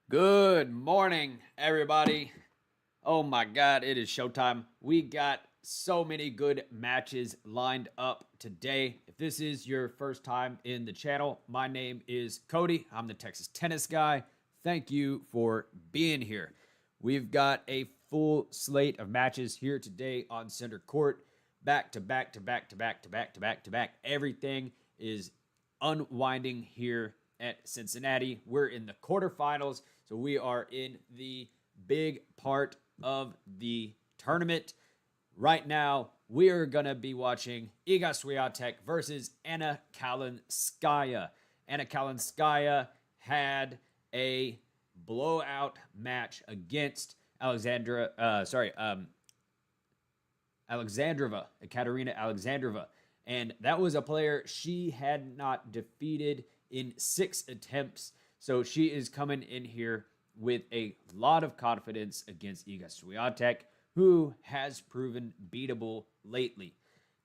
Good morning, everybody. Oh my God, it is showtime. We got so many good matches lined up today. If this is your first time in the channel, my name is Cody. I'm the Texas tennis guy. Thank you for being here. We've got a full slate of matches here today on center court. Back to back to back to back to back to back to back. Everything is unwinding here at Cincinnati. We're in the quarterfinals, so we are in the big part of the tournament. Right now, we are going to be watching Igaswiatek versus Annakalinskaya. Annakalinskaya had a blowout match against Alexandrova, Katerina Alexandrova. And that was a player she had not defeated in 6 attempts. So she is coming in here with a lot of confidence against Iga Swiatek, who has proven beatable lately.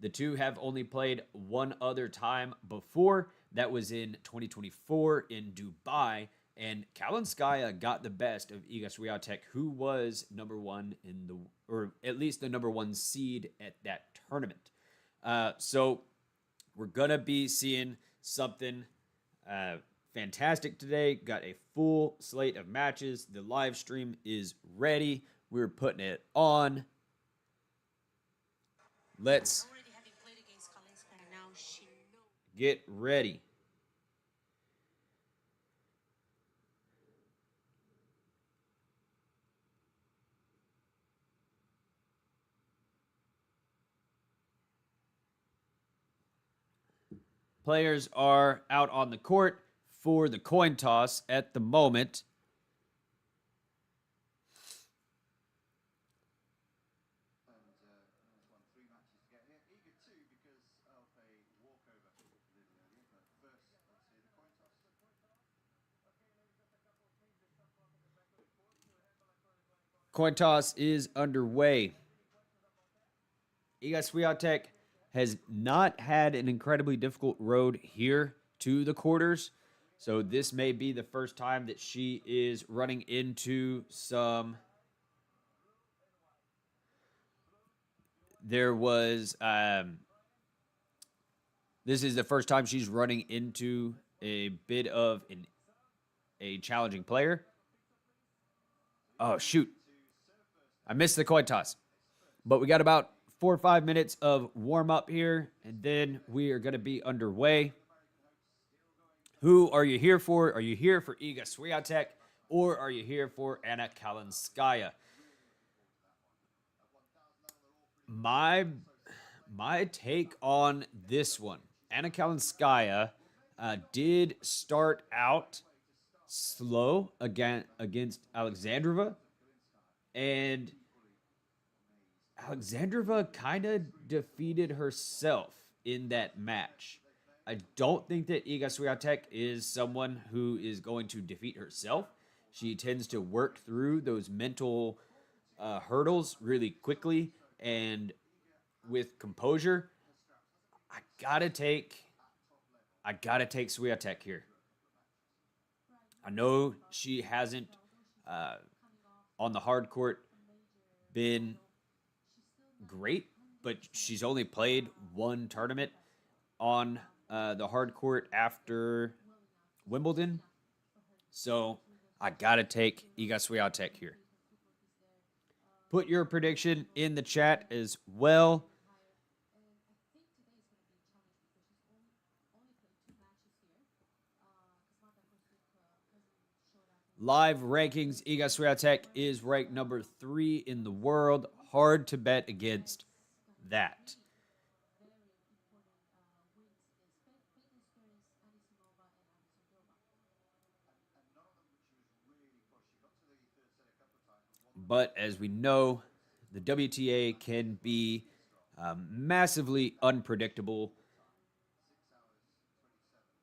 The two have only played one other time before. That was in 2024 in Dubai. And Kalinskaya got the best of Iga Swiatek, who was number one in the, or at least the number one seed at that tournament. So we're going to be seeing something fantastic today. Got a full slate of matches. The live stream is ready. We're putting it on. Let's get ready. Players are out on the court for the coin toss at the moment. Coin toss is underway. Iga Swiatek has not had an incredibly difficult road here to the quarters. So this may be the first time that she is running into some. This is the first time she's running into a bit of a challenging player. Oh, shoot. I missed the coin toss. But we got about 4 or 5 minutes of warm up here, and then we are going to be underway. Who are you here for? Are you here for Iga Swiatek, or are you here for Anna Kalinskaya? My take on this one, Anna Kalinskaya did start out slow against Alexandrova, and Alexandrova kind of defeated herself in that match. I don't think that Iga Swiatek is someone who is going to defeat herself. She tends to work through those mental hurdles really quickly and with composure. I gotta take Swiatek here. I know she hasn't on the hard court been great, but she's only played one tournament on the hard court after Wimbledon. So I gotta take Iga Swiatek here. Put your prediction in the chat as well. Live rankings, Iga Swiatek is ranked number 3 in the world. Hard to bet against that. But as we know, the WTA can be massively unpredictable,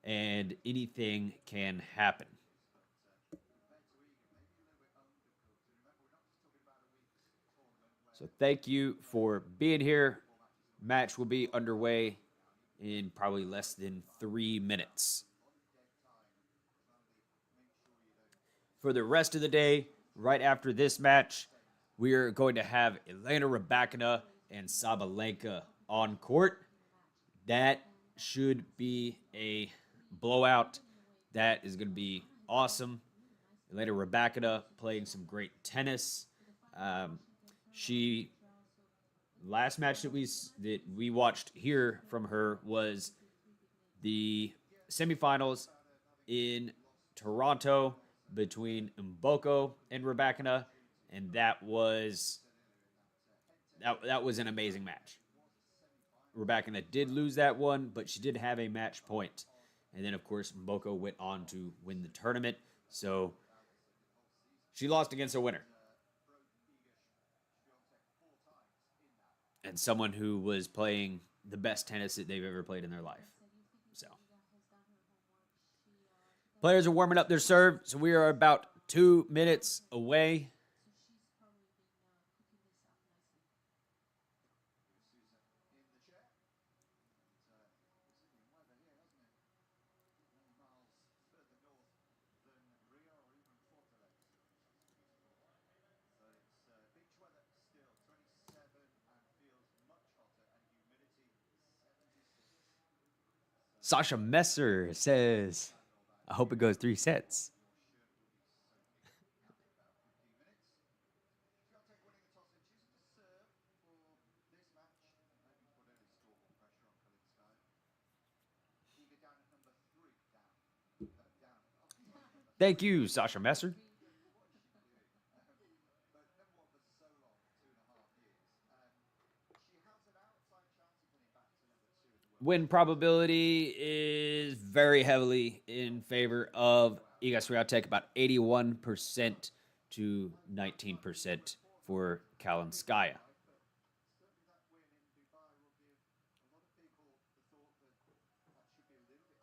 and anything can happen. So thank you for being here. Match will be underway in probably less than 3 minutes. For the rest of the day, right after this match, we are going to have Elena Rybakina and Sabalenka on court. That should be a blowout. That is going to be awesome. Elena Rybakina playing some great tennis. She last match that we watched here from her was the semifinals in Toronto between Mboko and Rybakina, and that was an amazing match. Rybakina did lose that one, but she did have a match point. And then, of course, Mboko went on to win the tournament. So she lost against a winner. And someone who was playing the best tennis that they've ever played in their life. So players are warming up their serve. So we are about 2 minutes away. Sasha Messer says, I hope it goes 3 sets. Thank you, Sasha Messer. Win probability is very heavily in favor of Igaswiatek, about 81% to 19% for Kalinskaya.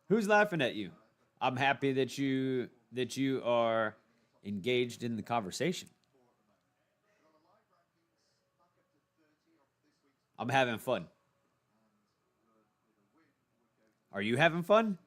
Who's laughing at you? I'm happy that you are engaged in the conversation. I'm having fun. Are you having fun?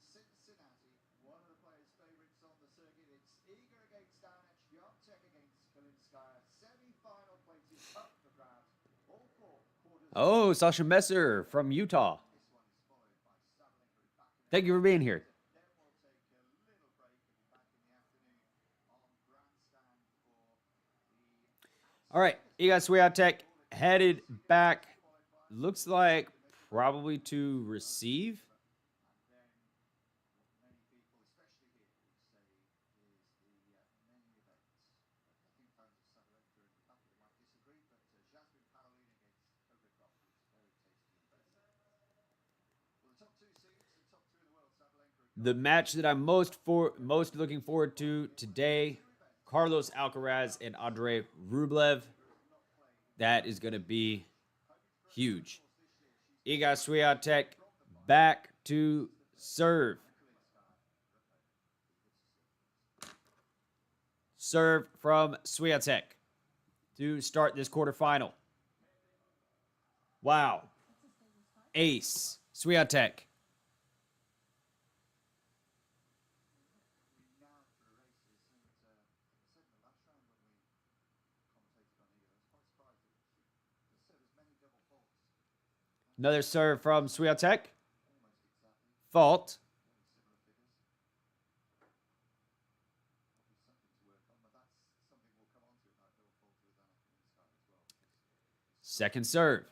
Cincinnati, one of the players' favourites on the circuit. It's Iga against Swiatek against Kalinskaya. Semi-final places up for grabs. All four quarters. Oh, Sasha Messer from Utah. This one is followed by Sabalenka back. Thank you for being here. Then we'll take a little break and be back in the afternoon on grandstand for the. All right, Iga Swiatek headed back. Looks like probably to receive. The match that I'm most looking forward to today, Carlos Alcaraz and Andrei Rublev. That is going to be huge. Iga Swiatek back to serve. Serve from Swiatek to start this quarterfinal. Wow. Ace. Swiatek. Another serve from Swiatek. Fault. Second serve.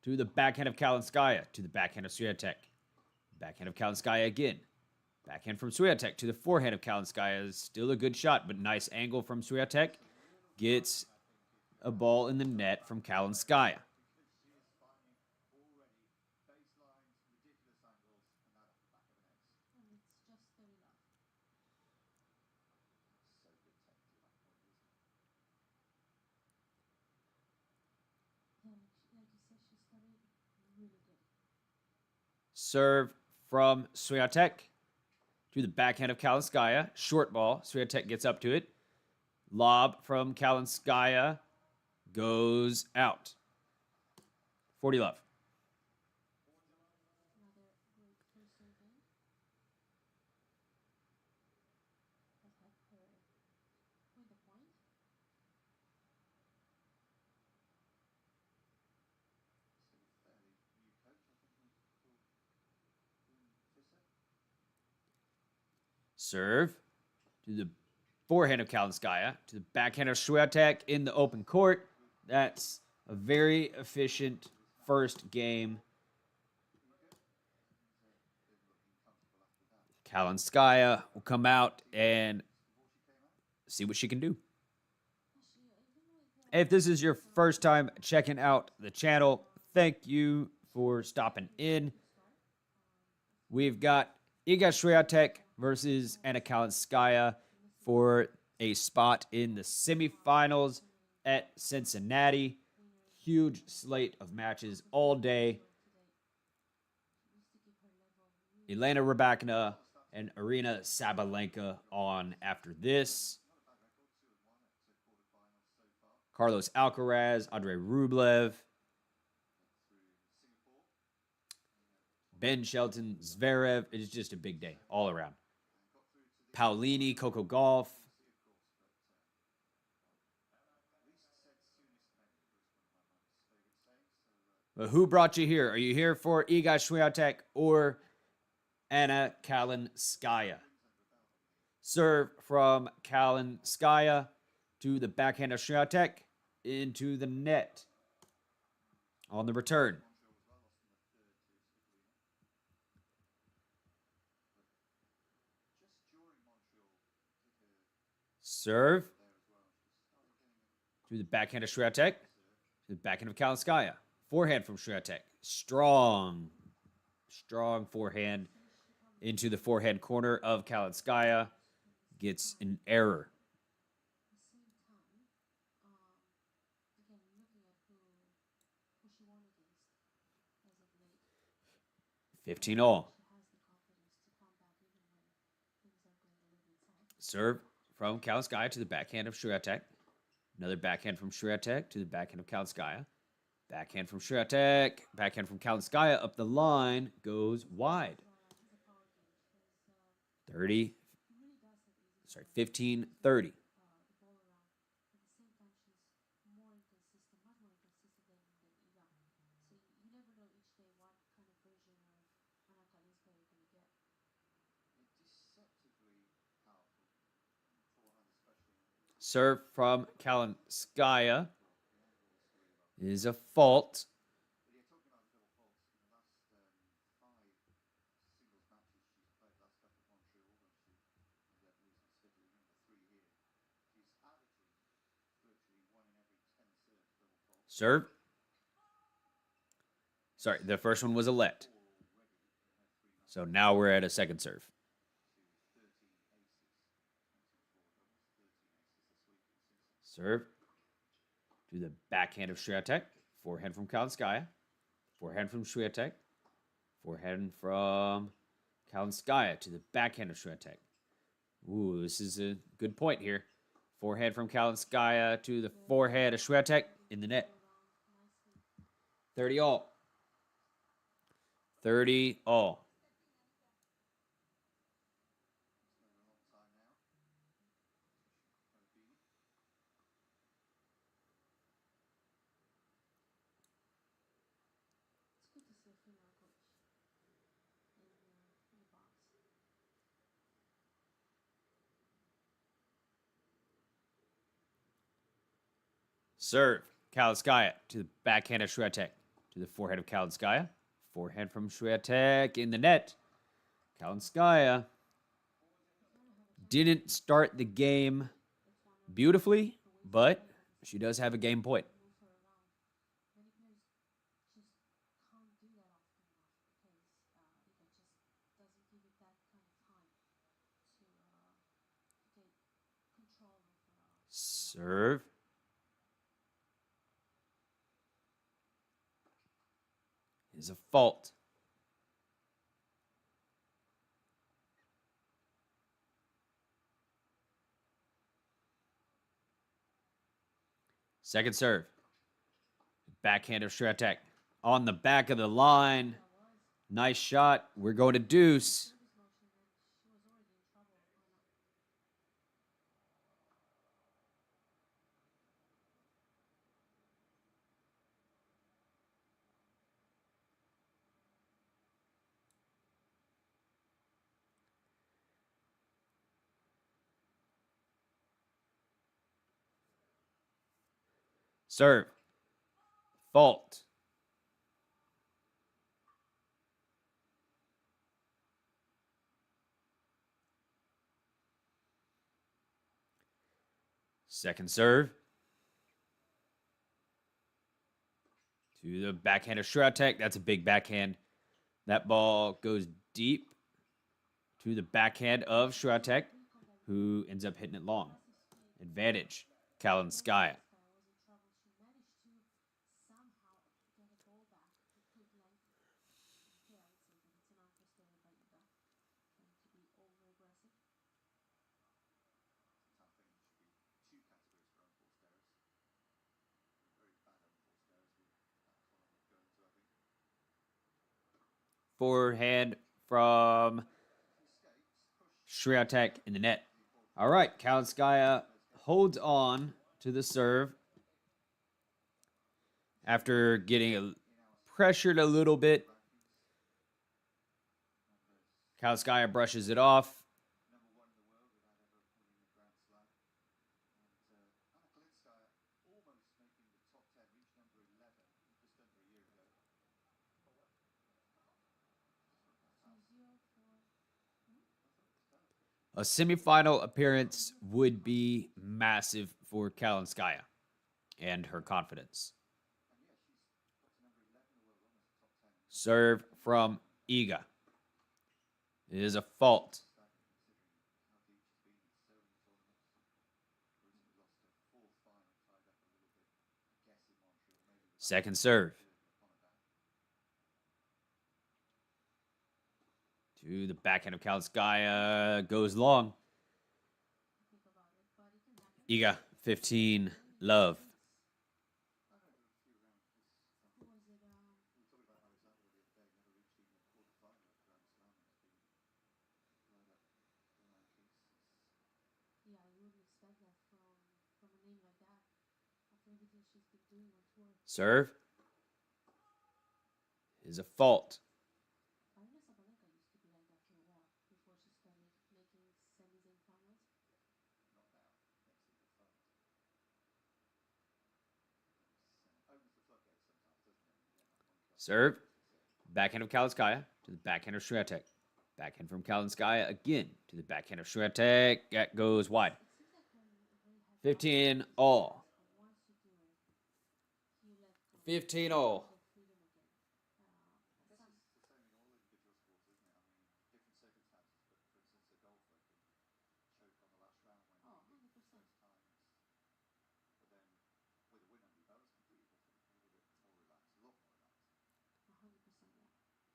To the backhand of Kalinskaya. To the backhand of Swiatek. Backhand of Kalinskaya again. Backhand from Swiatek to the forehand of Kalinskaya. Still a good shot, but nice angle from Swiatek. Gets a ball in the net from Kalinskaya. Serve from Swiatek to the backhand of Kalinskaya. Short ball. Swiatek gets up to it. Lob from Kalinskaya goes out. 40 love. Serve to the forehand of Kalinskaya to the backhand of Swiatek in the open court. That's a very efficient first game. Kalinskaya will come out and see what she can do. If this is your first time checking out the channel, thank you for stopping in. We've got Igaswiatek versus Annakalinskaya for a spot in the semifinals at Cincinnati. Huge slate of matches all day. Elena Rybakina and Arina Sabalenka on after this. Carlos Alcaraz, Andrei Rublev, Ben Shelton, Zverev. It is just a big day all around. Paolini, Coco Gauff. But who brought you here? Are you here for Iga Swiatek or Anna Kalinskaya? Serve from Kalinskaya to the backhand of Swiatek into the net. On the return. Serve to the backhand of Swiatek to the backhand of Kalinskaya. Forehand from Swiatek. Strong forehand into the forehand corner of Kalinskaya. Gets an error. 15-all. Serve from Kalinskaya to the backhand of Swiatek. Another backhand from Swiatek to the backhand of Kalinskaya. Backhand from Swiatek. Backhand from Kalinskaya up the line. Goes wide. 15-30. Serve from Kalinskaya is a fault. Serve. Sorry, the first one was a let. So now we're at a second serve. Serve to the backhand of Swiatek. Forehand from Kalinskaya. Forehand from Swiatek. Forehand from Kalinskaya to the backhand of Swiatek. Ooh, this is a good point here. Forehand from Kalinskaya to the forehand of Swiatek in the net. 30-all. 30-all. Serve. Kalinskaya to the backhand of Swiatek. To the forehand of Kalinskaya. Forehand from Swiatek in the net. Kalinskaya didn't start the game beautifully, but she does have a game point. Serve. Is a fault. Second serve. Backhand of Swiatek. On the back of the line. Nice shot. We're going to deuce. Serve. Fault. Second serve. To the backhand of Swiatek. That's a big backhand. That ball goes deep to the backhand of Swiatek, who ends up hitting it long. Advantage, Kalinskaya. Forehand from Swiatek in the net. All right, Kalinskaya holds on to the serve after getting pressured a little bit. Kalinskaya brushes it off. Number one in the world without ever winning a Grand Slam. And Annakalinskaya almost making the top 10, reached number 11 just under a year ago. A semifinal appearance would be massive for Kalinskaya and her confidence. Serve from Iga. It is a fault. Second serve. To the backhand of Kalinskaya. Goes long. Iga, 15, love. Serve is a fault. Serve. Backhand of Kalinskaya to the backhand of Swiatek. Backhand from Kalinskaya again to the backhand of Swiatek. That goes wide. 15 all. 15 all.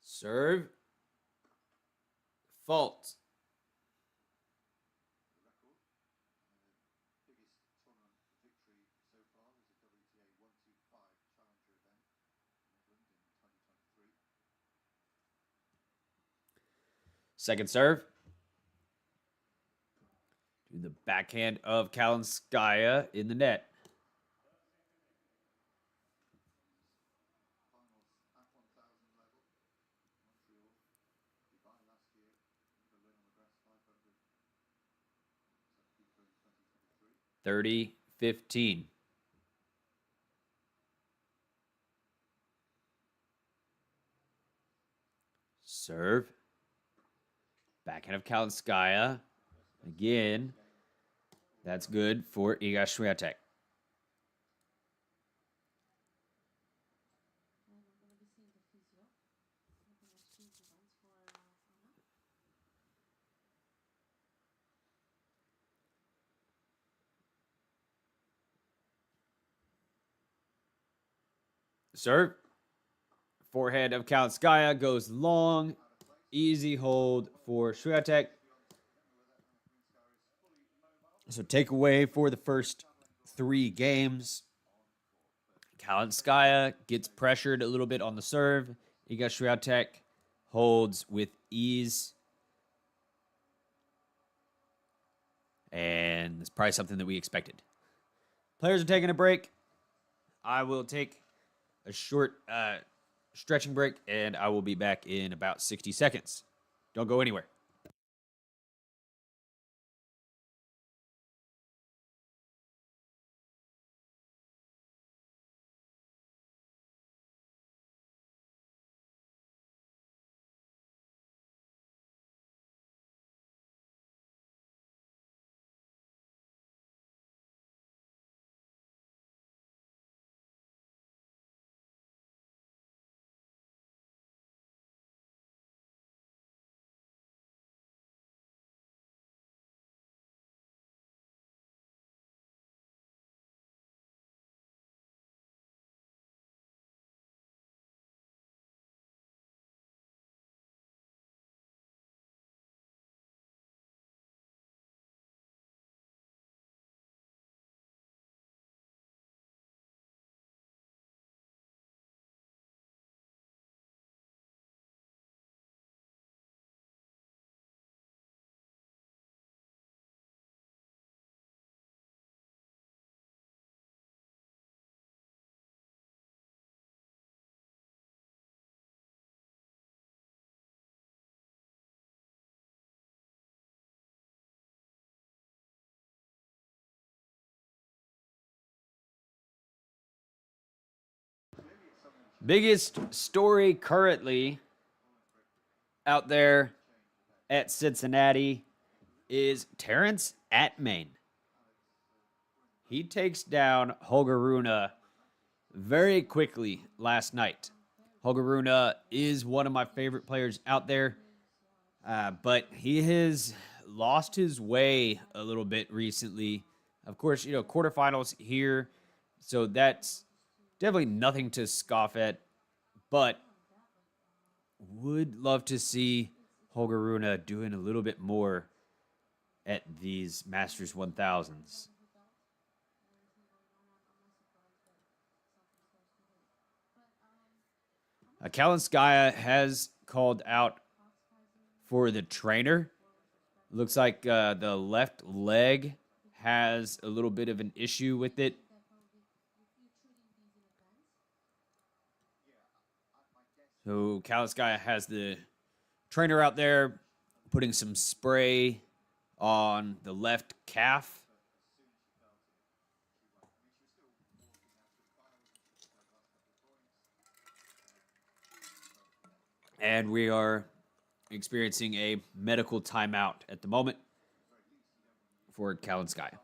Serve. Fault. Second serve. To the backhand of Kalinskaya in the net. Thirty 15. Serve. Backhand of Kalinskaya. Again. That's good for Igaswiatek. Serve. Forehand of Kalinskaya goes long. Easy hold for Swiatek. So takeaway for the first 3 games. Kalinskaya gets pressured a little bit on the serve. Igaswiatek holds with ease. And it's probably something that we expected. Players are taking a break. I will take a short stretching break, and I will be back in about 60 seconds. Don't go anywhere. Biggest story currently out there at Cincinnati is Terrence Atmain. He takes down Holger Rune very quickly last night. Holger Rune is one of my favorite players out there, but he has lost his way a little bit recently. Of course, quarterfinals here, so that's definitely nothing to scoff at, but would love to see Holger Rune doing a little bit more at these Masters 1000s. Kalinskaya has called out for the trainer. Looks like the left leg has a little bit of an issue with it. So Kalinskaya has the trainer out there putting some spray on the left calf. And we are experiencing a medical timeout at the moment for Kalinskaya.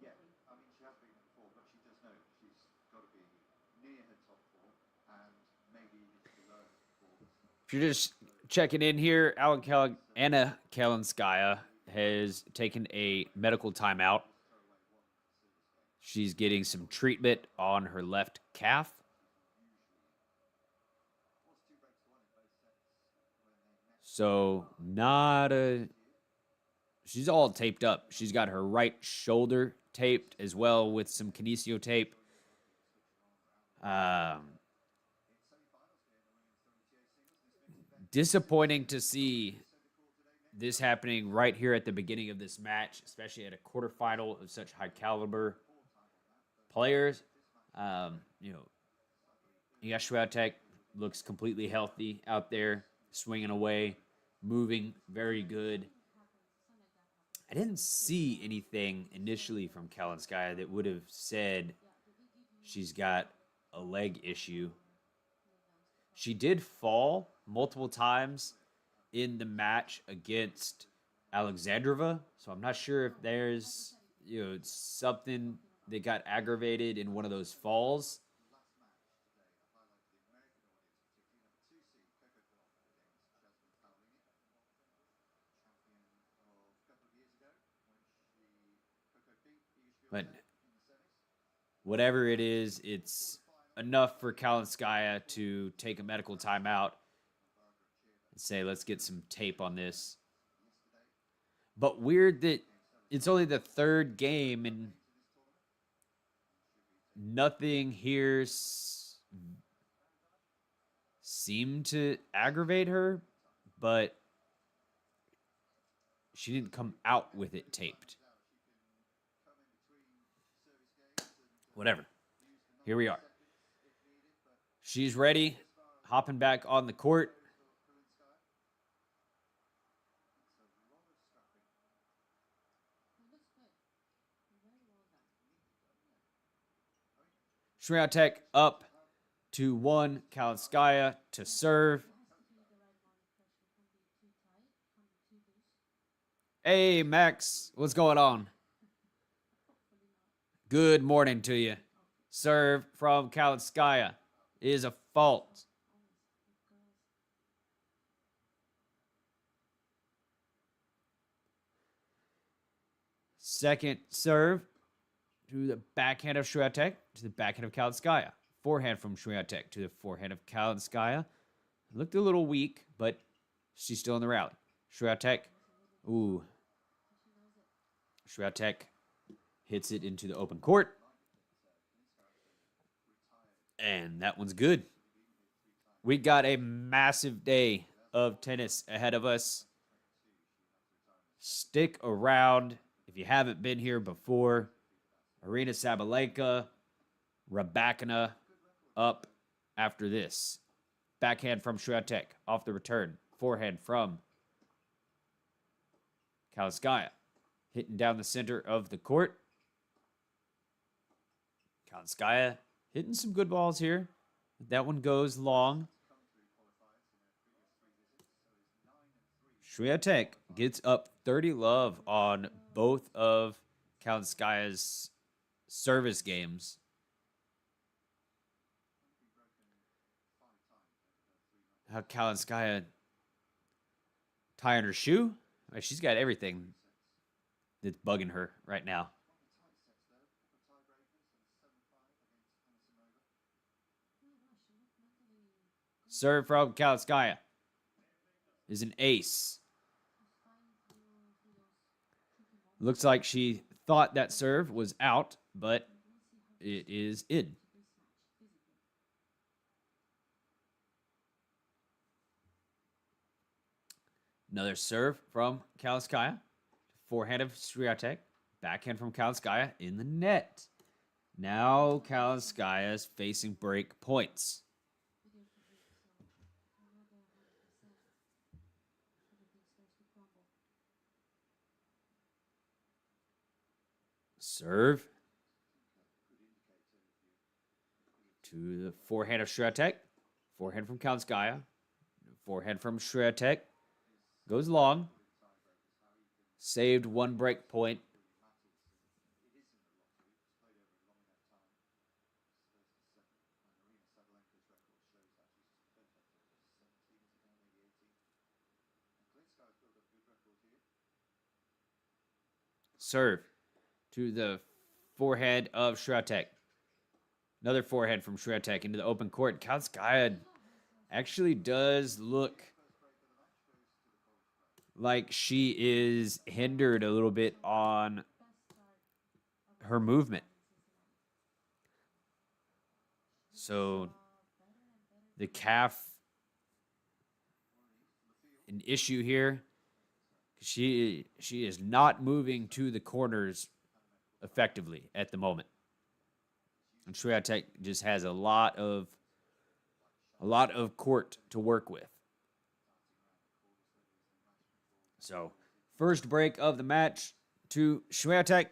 Yeah, I mean, she has beaten him before, but she does know she's got to be near her top four and maybe even below her performance. If you're just checking in here, Anna Kalinskaya has taken a medical timeout. She's getting some treatment on her left calf. So, not a. She's all taped up. She's got her right shoulder taped as well with some kinesio tape. Disappointing to see this happening right here at the beginning of this match, especially at a quarterfinal of such high caliber players. Swiatek looks completely healthy out there, swinging away, moving very good. I didn't see anything initially from Kalinskaya that would have said she's got a leg issue. She did fall multiple times in the match against Alexandrova, so I'm not sure if there's it's something that got aggravated in one of those falls. But whatever it is, it's enough for Kalinskaya to take a medical timeout and say, let's get some tape on this. But weird that it's only the third game and nothing here seemed to aggravate her, but she didn't come out with it taped. Whatever. Here we are. She's ready, hopping back on the court. Swiatek up to 1, Kalinskaya to serve. Hey, Max, what's going on? Good morning to you. Serve from Kalinskaya is a fault. Second serve to the backhand of Swiatek to the backhand of Kalinskaya. Forehand from Swiatek to the forehand of Kalinskaya. Looked a little weak, but she's still in the rally. Swiatek, ooh. Swiatek hits it into the open court. And that one's good. We got a massive day of tennis ahead of us. Stick around if you haven't been here before. Arena Sabalenka, Rabakina up after this. Backhand from Swiatek off the return. Forehand from Kalinskaya. Hitting down the center of the court. Kalinskaya hitting some good balls here. That one goes long. Swiatek gets up 30 love on both of Kalinskaya's service games. How Kalinskaya tying her shoe? She's got everything that's bugging her right now. Serve from Kalinskaya is an ace. Looks like she thought that serve was out, but it is in. Another serve from Kalinskaya. Forehand of Swiatek. Backhand from Kalinskaya in the net. Now Kalinskaya is facing break points. Serve to the forehand of Swiatek. Forehand from Kalinskaya. Forehand from Swiatek. Goes long. Saved one break point. Serve to the forehand of Swiatek. Another forehand from Swiatek into the open court. Kalinskaya actually does look like she is hindered a little bit on her movement. So the calf, an issue here. She is not moving to the corners effectively at the moment. And Swiatek just has a lot of court to work with. So, first break of the match to Swiatek.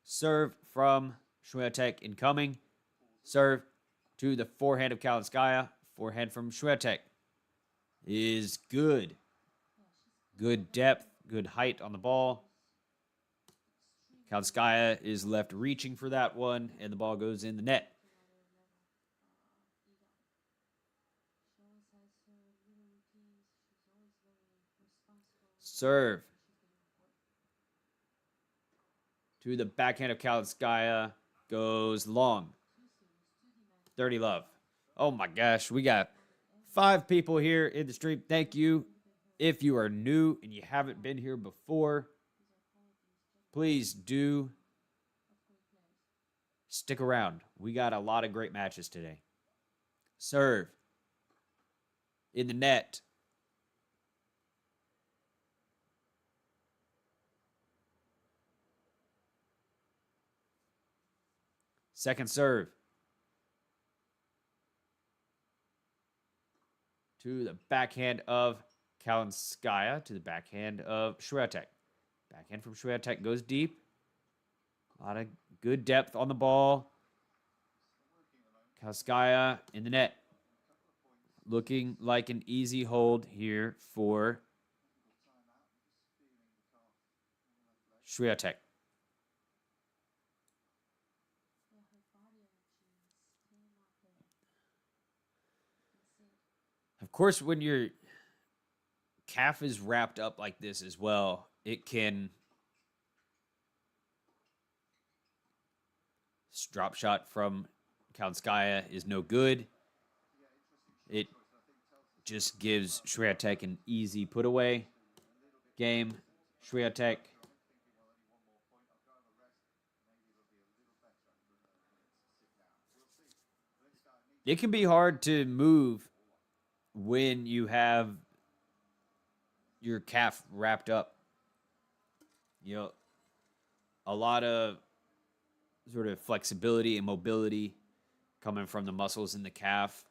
Serve from Swiatek incoming. Serve to the forehand of Kalinskaya. Forehand from Swiatek is good. Good depth, good height on the ball. Kalinskaya is left reaching for that one, and the ball goes in the net. Serve to the backhand of Kalinskaya goes long. 30 love. Oh my gosh, we got 5 people here in the stream. Thank you. If you are new and you haven't been here before, please do stick around. We got a lot of great matches today. Serve in the net. Second serve to the backhand of Kalinskaya, to the backhand of Swiatek. Backhand from Swiatek goes deep. A lot of good depth on the ball. Kalinskaya in the net. Looking like an easy hold here for Swiatek. Of course, when your calf is wrapped up like this as well, it can drop shot from Kalinskaya is no good. It just gives Swiatek an easy put away game. Swiatek it can be hard to move when you have your calf wrapped up. You know, a lot of sort of flexibility and mobility coming from the muscles in the calf.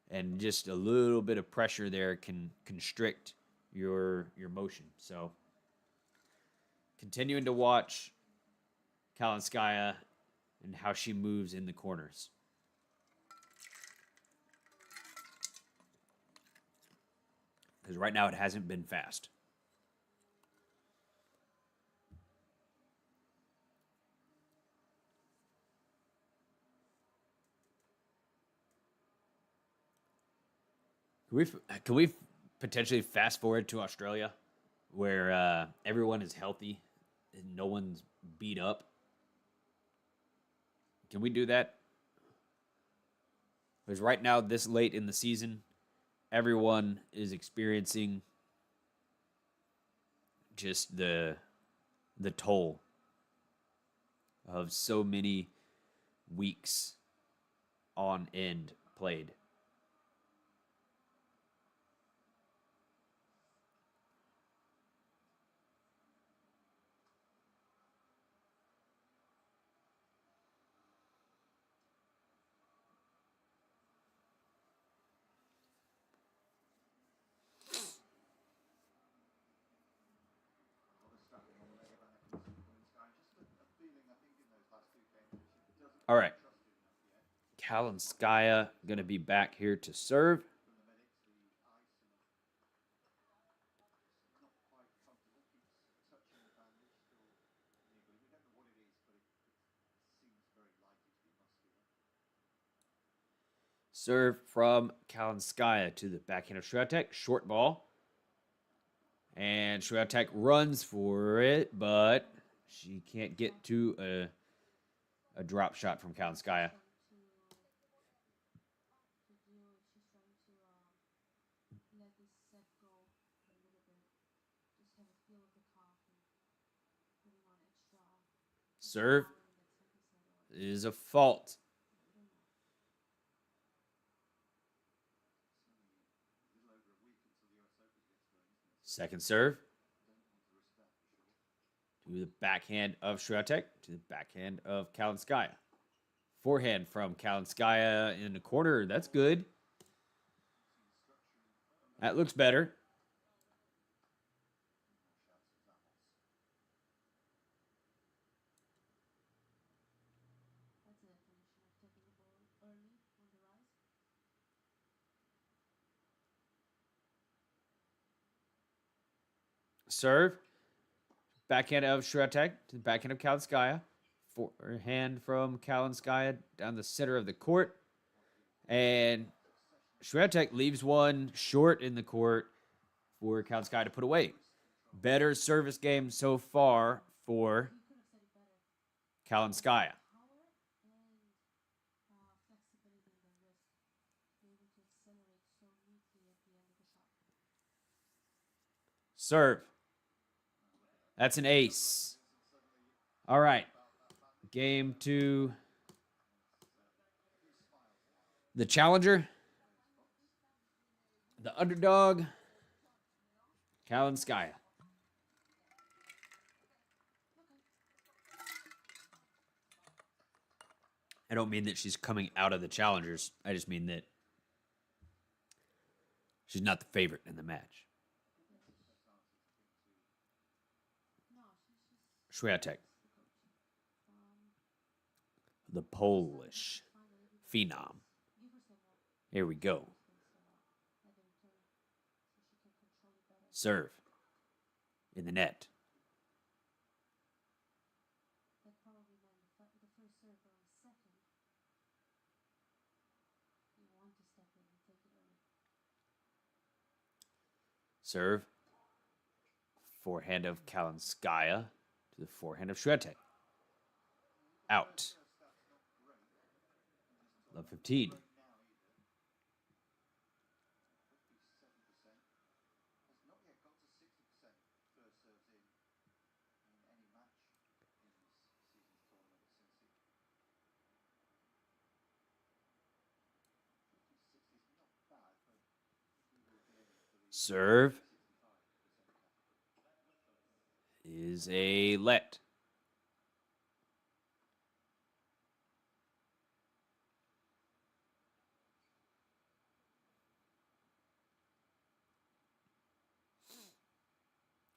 And just a little bit of pressure there can constrict your motion. So continuing to watch Kalinskaya and how she moves in the corners. Because right now it hasn't been fast. Can we potentially fast forward to Australia, where everyone is healthy and no one's beat up? Can we do that? Because right now, this late in the season, everyone is experiencing just the toll of so many weeks on end played. All right. Kalinskaya going to be back here to serve. Serve from Kalinskaya to the backhand of Swiatek. Short ball. And Swiatek runs for it, but she can't get to a drop shot from Kalinskaya. Serve is a fault. Second serve to the backhand of Swiatek to the backhand of Kalinskaya. Forehand from Kalinskaya in the corner. That's good. That looks better. Serve. backhand of Swiatek to the backhand of Kalinskaya. Forehand from Kalinskaya down the center of the court. And Swiatek leaves one short in the court for Kalinskaya to put away. Better service game so far for Kalinskaya. Serve. That's an ace. All right. Game to the challenger. The underdog, Kalinskaya. I don't mean that she's coming out of the challengers. I just mean that she's not the favorite in the match. Swiatek. The Polish phenom. Here we go. Serve. In the net. Serve. Forehand of Kalinskaya to the forehand of Swiatek. Out. Love 15. Serve is a let.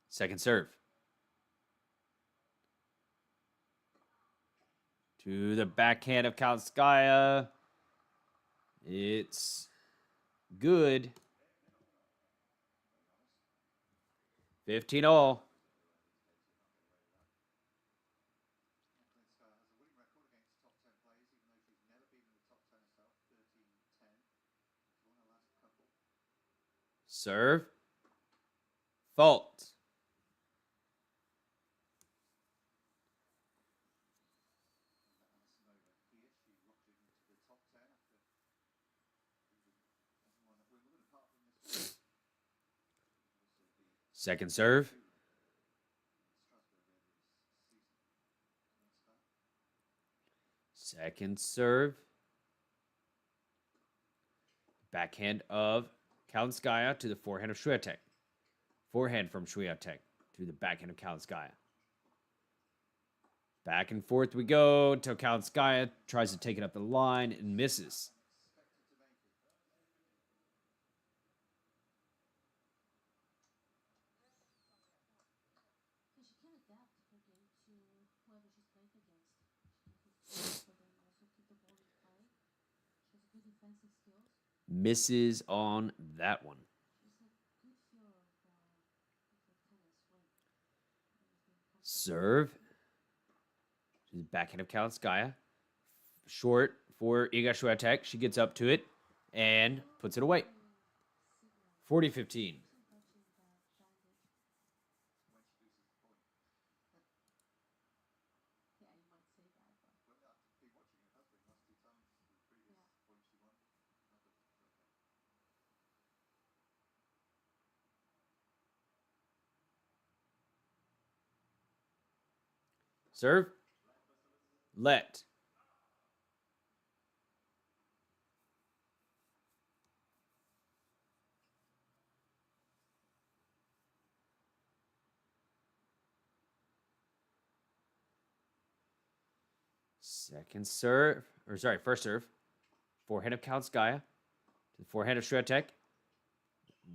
Second serve. To the backhand of Kalinskaya. It's good. 15 all. Serve. Fault. Second serve. Second serve. Backhand of Kalinskaya to the forehand of Swiatek. Forehand from Swiatek to the backhand of Kalinskaya. Back and forth we go until Kalinskaya tries to take it up the line and misses. Misses on that one. Serve. Backhand of Kalinskaya. Short for igaswiatek. She gets up to it and puts it away. 40-15. Serve. Let. Second serve. Or sorry, first serve. Forehand of Kalinskaya to the forehand of Swiatek.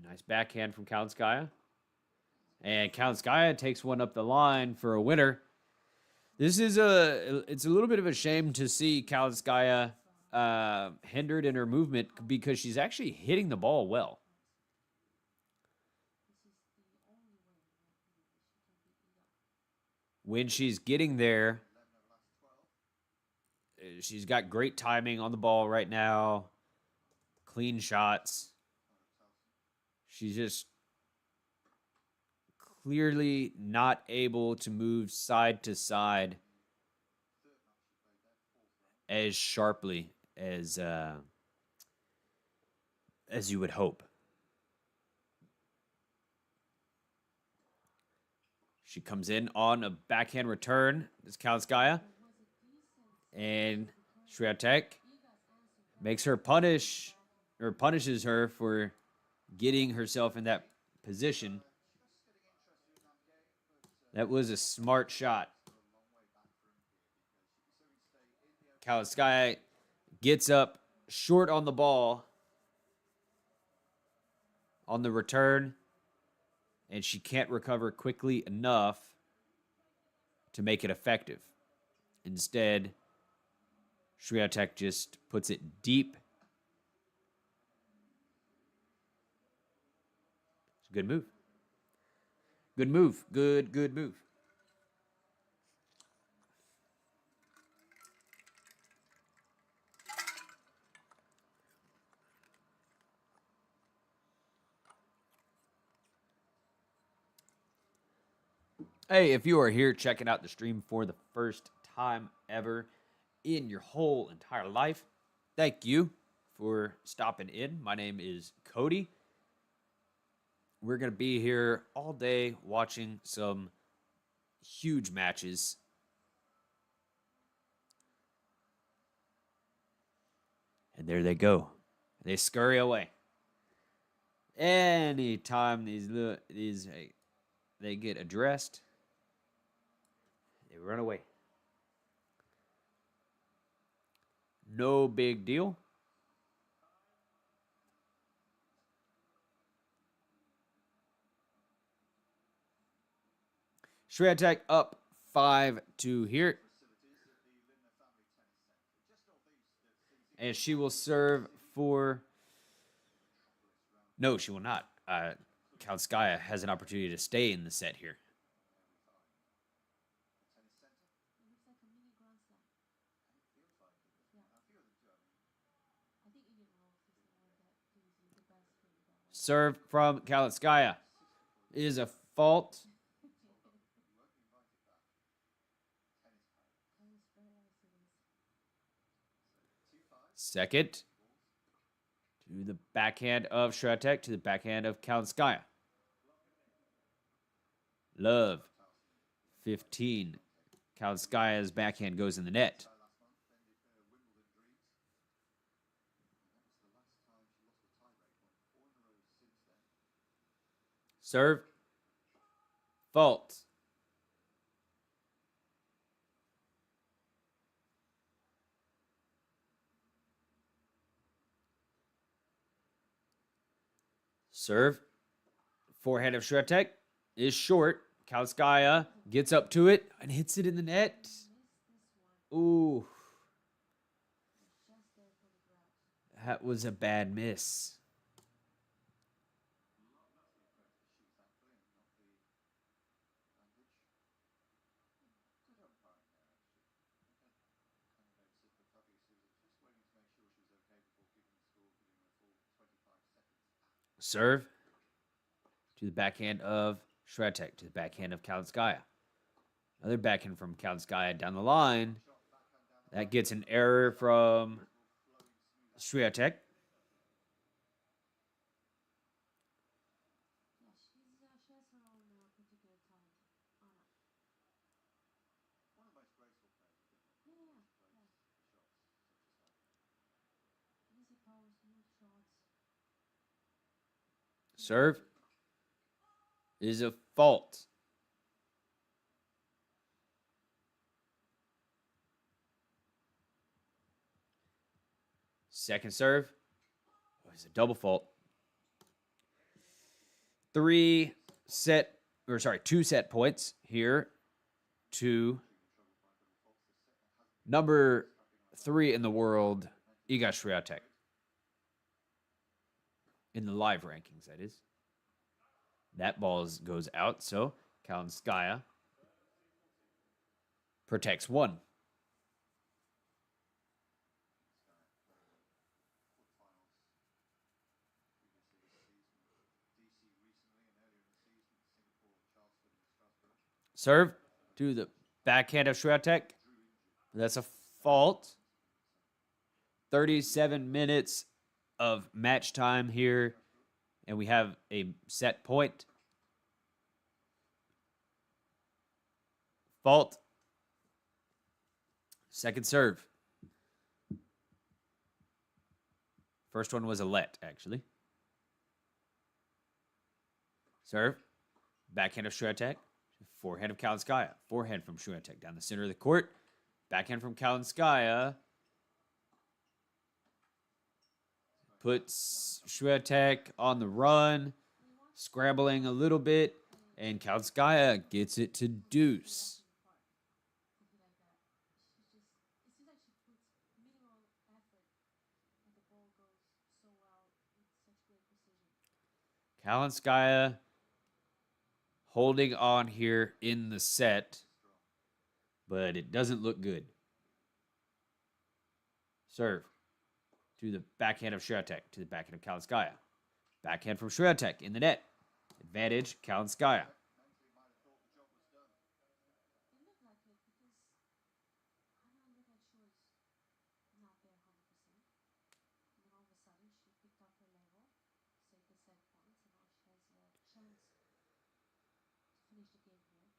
Nice backhand from Kalinskaya. And Kalinskaya takes one up the line for a winner. It's a little bit of a shame to see Kalinskaya hindered in her movement because she's actually hitting the ball well. when she's getting there, she's got great timing on the ball right now, clean shots. She's just clearly not able to move side to side as sharply as you would hope. She comes in on a backhand return. This Kalinskaya. And Swiatek makes her punishes her for getting herself in that position. That was a smart shot. Kalinskaya gets up short on the ball on the return, and she can't recover quickly enough to make it effective. Instead, Swiatek just puts it deep. It's a good move. Good move. Good move. Hey, if you are here checking out the stream for the first time ever in your whole entire life, thank you for stopping in. My name is Cody. We're going to be here all day watching some huge matches. And there they go. They scurry away. Anytime they get addressed, they run away. No big deal. Swiatek up 5-2 here. And she will serve for... No, she will not. Kalinskaya has an opportunity to stay in the set here. Serve from Kalinskaya is a fault. Second to the backhand of Swiatek, to the backhand of Kalinskaya. Love. 15. Kalinskaya's backhand goes in the net. Serve. Fault. Serve. Forehand of Swiatek is short. Kalinskaya gets up to it and hits it in the net. Ooh. That was a bad miss. Serve to the backhand of Swiatek, to the backhand of Kalinskaya. Another backhand from Kalinskaya down the line. That gets an error from Swiatek. Serve is a fault. Second serve is a double fault. Two set points here to number 3 in the world, Igaswiatek. In the live rankings, that is. That ball goes out, so Kalinskaya protects one. Serve to the backhand of Swiatek. That's a fault. 37 minutes of match time here, and we have a set point. Fault. Second serve. First one was a let, actually. Serve. Backhand of Swiatek. Forehand of Kalinskaya. Forehand from Swiatek down the center of the court. Backhand from Kalinskaya. Puts Swiatek on the run. Scrambling a little bit. And Kalinskaya gets it to deuce. Kalinskaya holding on here in the set, but it doesn't look good. Serve to the backhand of Swiatek, to the backhand of Kalinskaya. Backhand from Swiatek in the net. Advantage, Kalinskaya.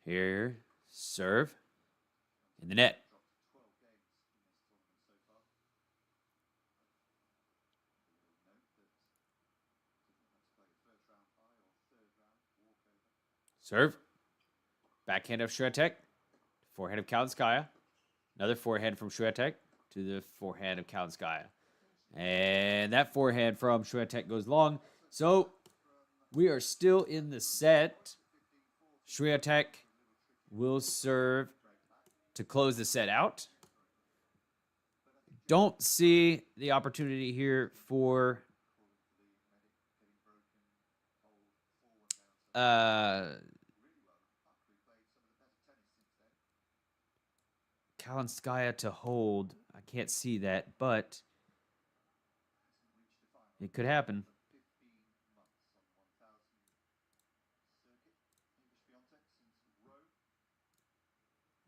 Here, serve in the net. Serve. Backhand of Swiatek. Forehand of Kalinskaya. Another forehand from Swiatek to the forehand of Kalinskaya. And that forehand from Swiatek goes long. So we are still in the set. Swiatek will serve to close the set out. Don't see the opportunity here for Kalinskaya to hold. I can't see that, but it could happen.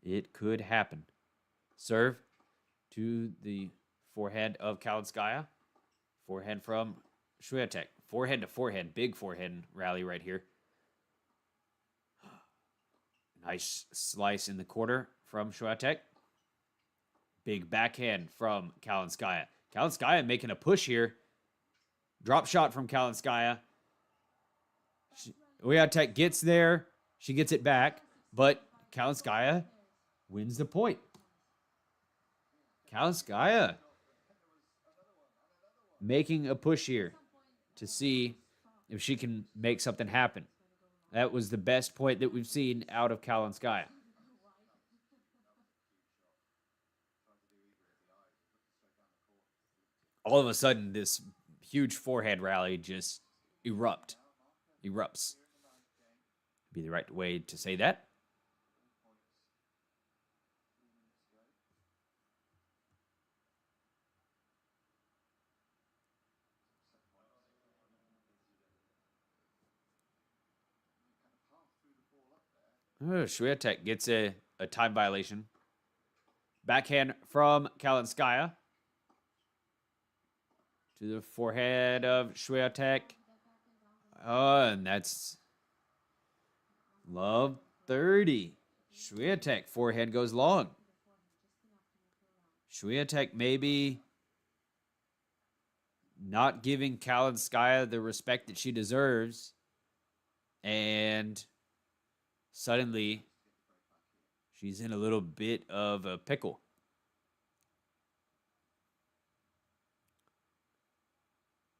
It could happen. Serve to the forehand of Kalinskaya. Forehand from Swiatek. Forehand to forehand. Big forehand rally right here. Nice slice in the quarter from Swiatek. Big backhand from Kalinskaya. Kalinskaya making a push here. Drop shot from Kalinskaya. Swiatek gets there. She gets it back, but Kalinskaya wins the point. Kalinskaya making a push here to see if she can make something happen. That was the best point that we've seen out of Kalinskaya. All of a sudden, this huge forehand rally just erupts. Be the right way to say that. Swiatek gets a time violation. Backhand from Kalinskaya to the forehead of Swiatek. Oh, and that's love 30. Swiatek, forehand goes long. Swiatek maybe not giving Kalinskaya the respect that she deserves. And suddenly, she's in a little bit of a pickle.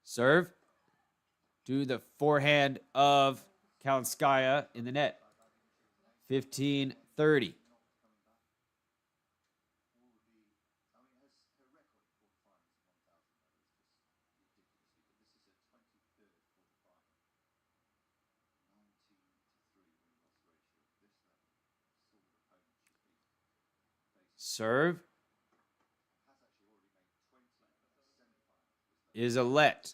Serve to the forehand of Kalinskaya in the net. 15-30. Serve Has actually already made 20 semi-finals. is a let.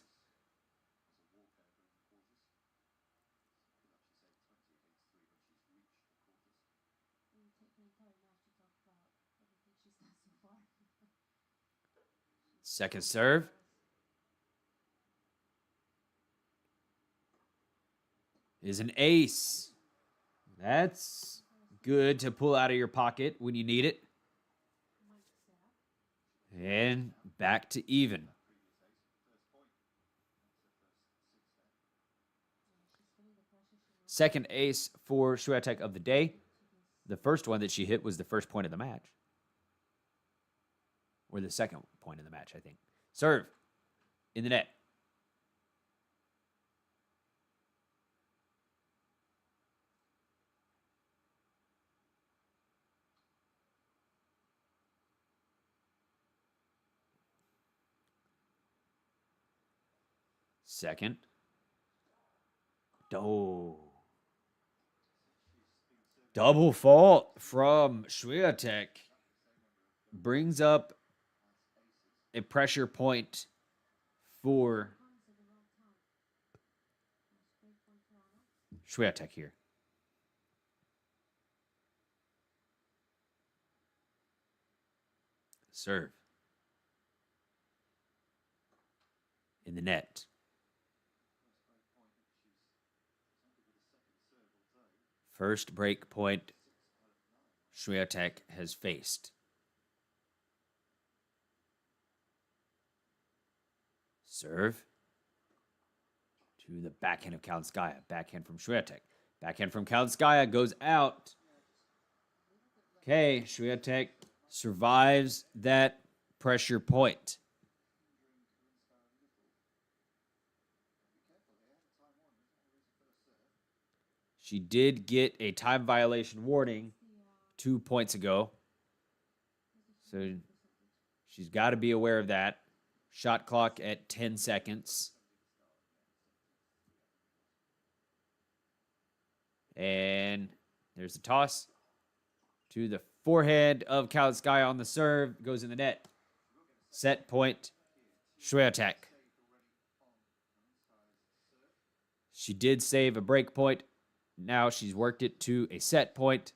Second serve is an ace. That's good to pull out of your pocket when you need it. And back to even. Second ace for Swiatek of the day. The first one that she hit was the first point of the match. Or the second point of the match, I think. Serve in the net. Second. Oh. Double fault from Swiatek. Brings up a pressure point for Swiatek here. Serve in the net. First break point Swiatek has faced. Serve to the backhand of Kalinskaya. Backhand from Swiatek. Backhand from Kalinskaya goes out. Okay, Swiatek survives that pressure point. She did get a time violation warning 2 points ago. So she's got to be aware of that. Shot clock at 10 seconds. And there's the toss to the forehand of Kalinskaya on the serve. Goes in the net. Set point, Swiatek. She did save a break point. Now she's worked it to a set point.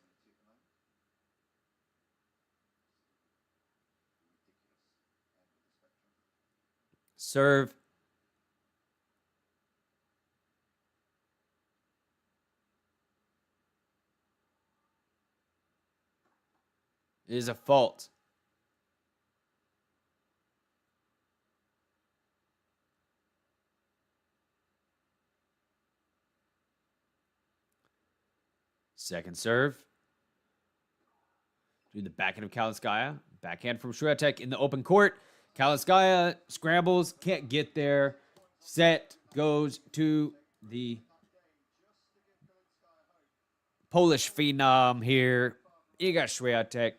Serve. Is a fault. Second serve. To the backhand of Kalinskaya. Backhand from Swiatek in the open court. Kalinskaya scrambles, can't get there. Set goes to the Polish phenom here, Igaswiatek.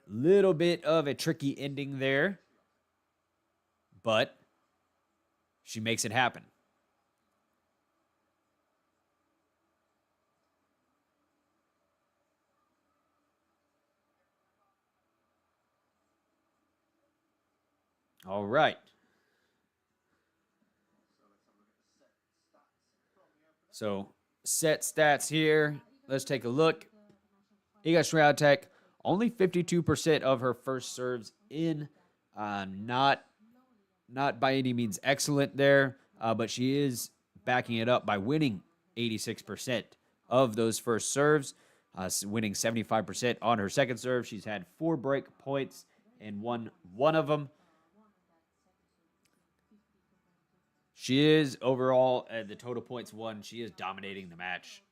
Little bit of a tricky ending there, but she makes it happen. All right. So set stats here. Let's take a look. Iga Swiatek, only 52% of her first serves in. Not by any means excellent there, but she is backing it up by winning 86% of those first serves, winning 75% on her second serve. She's had 4 break points and won one of them. She is overall at the total points won. She is dominating the match.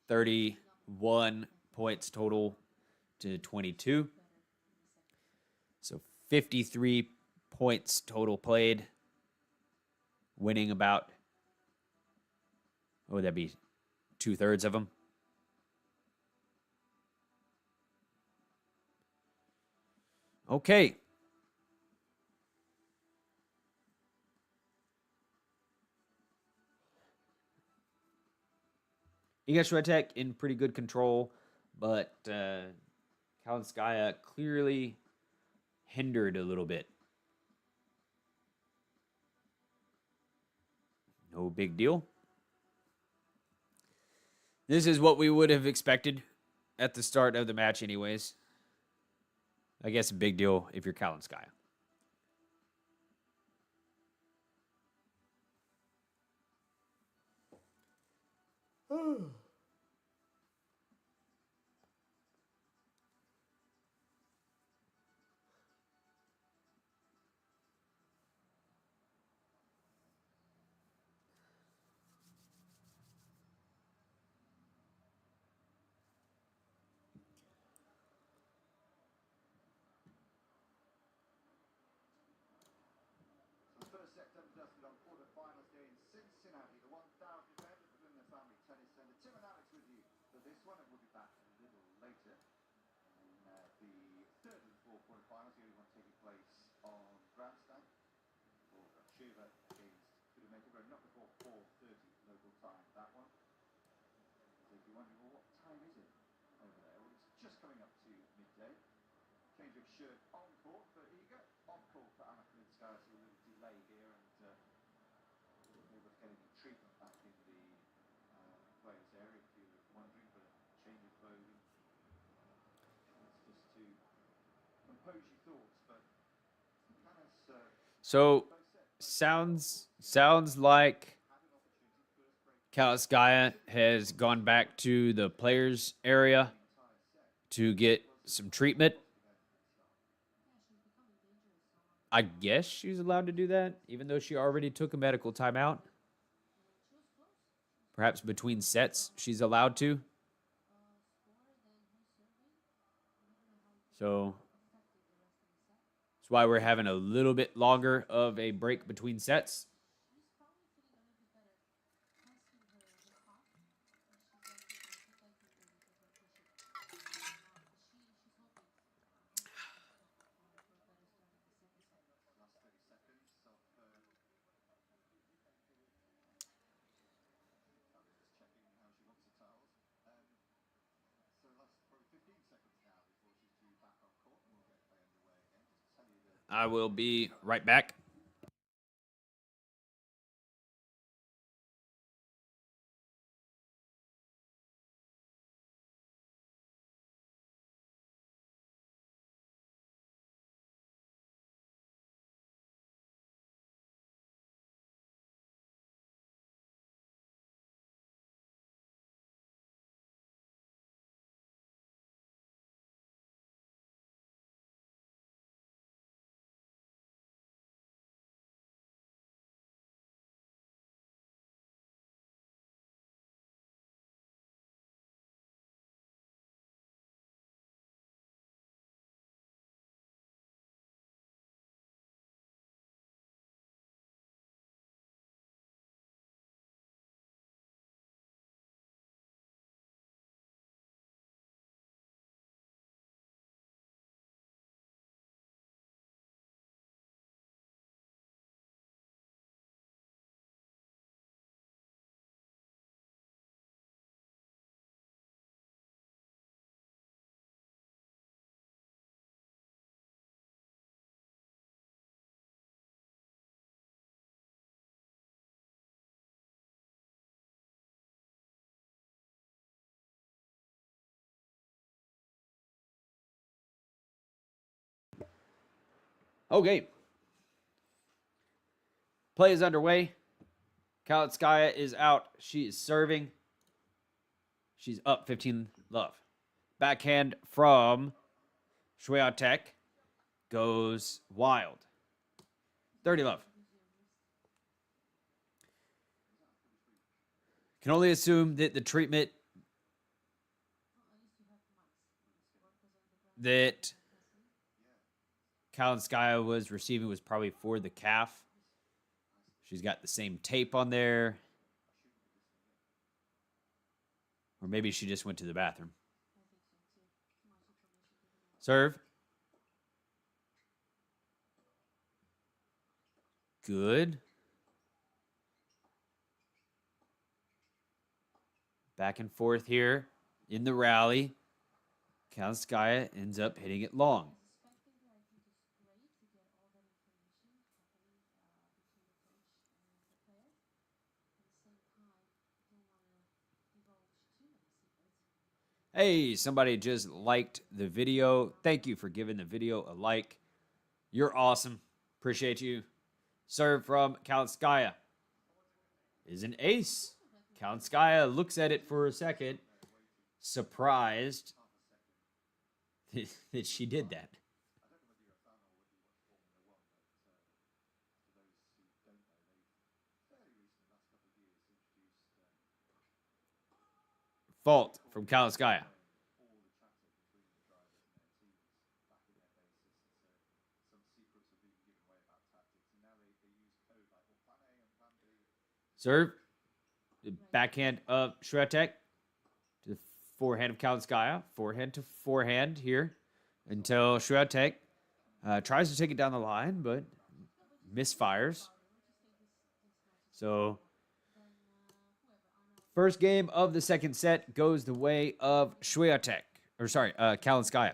31 points total to 22. So 53 points total played. Winning about, what would that be? 2/3 of them. Okay. Iga Swiatek in pretty good control, but Kalinskaya clearly hindered a little bit. No big deal. This is what we would have expected at the start of the match anyways. I guess a big deal if you're Kalinskaya. So the first September dusted on quarterfinals day in Cincinnati, the 1,000th event at the Blooming Family Tennis Center. Tim and Alex with you for this one, and we'll be back a little later in the third of the four quarterfinals. The only one taking place on grandstand for Shiva against Kudomeka, but not before 4:30 local time. That one. So if you're wondering, well, what time is it over there? Well, it's just coming up to midday. Change of shirt on court for Iga, on court for Annakalinskaya, so a little delay here, and wasn't able to get any treatment back in the players area, if you were wondering, but a change of clothing. That's just to compose your thoughts, but So sounds like Kalinskaya has gone back to the players area to get some treatment. I guess she's allowed to do that, even though she already took a medical timeout. Perhaps between sets, she's allowed to. So that's why we're having a little bit longer of a break between sets. I will be right back. Okay. Play is underway. Kalinskaya is out. She is serving. She's up 15 love. Backhand from Swiatek goes wild. 30 love. Can only assume that the treatment that Kalinskaya was receiving was probably for the calf. She's got the same tape on there. Or maybe she just went to the bathroom. Serve. Good. Back and forth here in the rally. Kalinskaya ends up hitting it long. Hey, somebody just liked the video. Thank you for giving the video a like. You're awesome. Appreciate you. Serve from Kalinskaya is an ace. Kalinskaya looks at it for a second, surprised that she did that. Fault from Kalinskaya. Serve. The backhand of Swiatek to the forehand of Kalinskaya. Forehand to forehand here until Swiatek tries to take it down the line, but misfires. So, first game of the second set goes the way of Swiatek. Or sorry, Kalinskaya.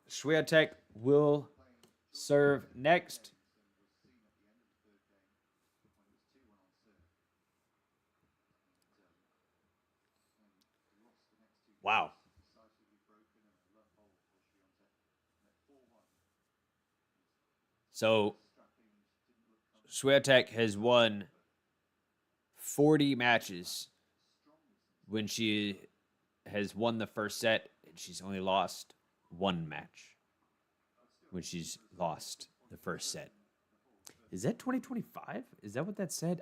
Swiatek will serve next. Wow. So Swiatek has won 40 matches when she has won the first set, and she's only lost one match when she's lost the first set. Is that 2025? Is that what that said?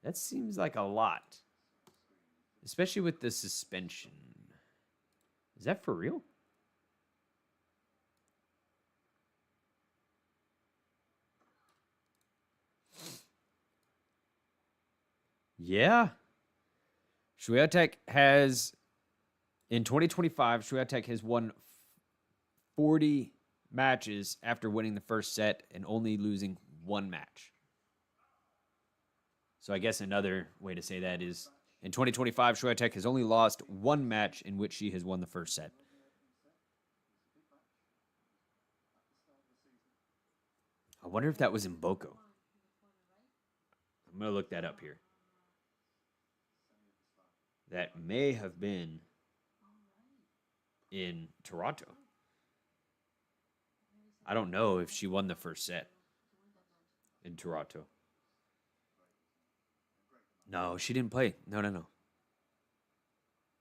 That seems like a lot, especially with the suspension. Is that for real? Yeah. Swiatek has, in 2025, Swiatek has won 40 matches after winning the first set and only losing one match. So I guess another way to say that is, in 2025, Swiatek has only lost one match in which she has won the first set. I wonder if that was in Boko. I'm going to look that up here. That may have been in Toronto. I don't know if she won the first set in Toronto. No, she didn't play. No.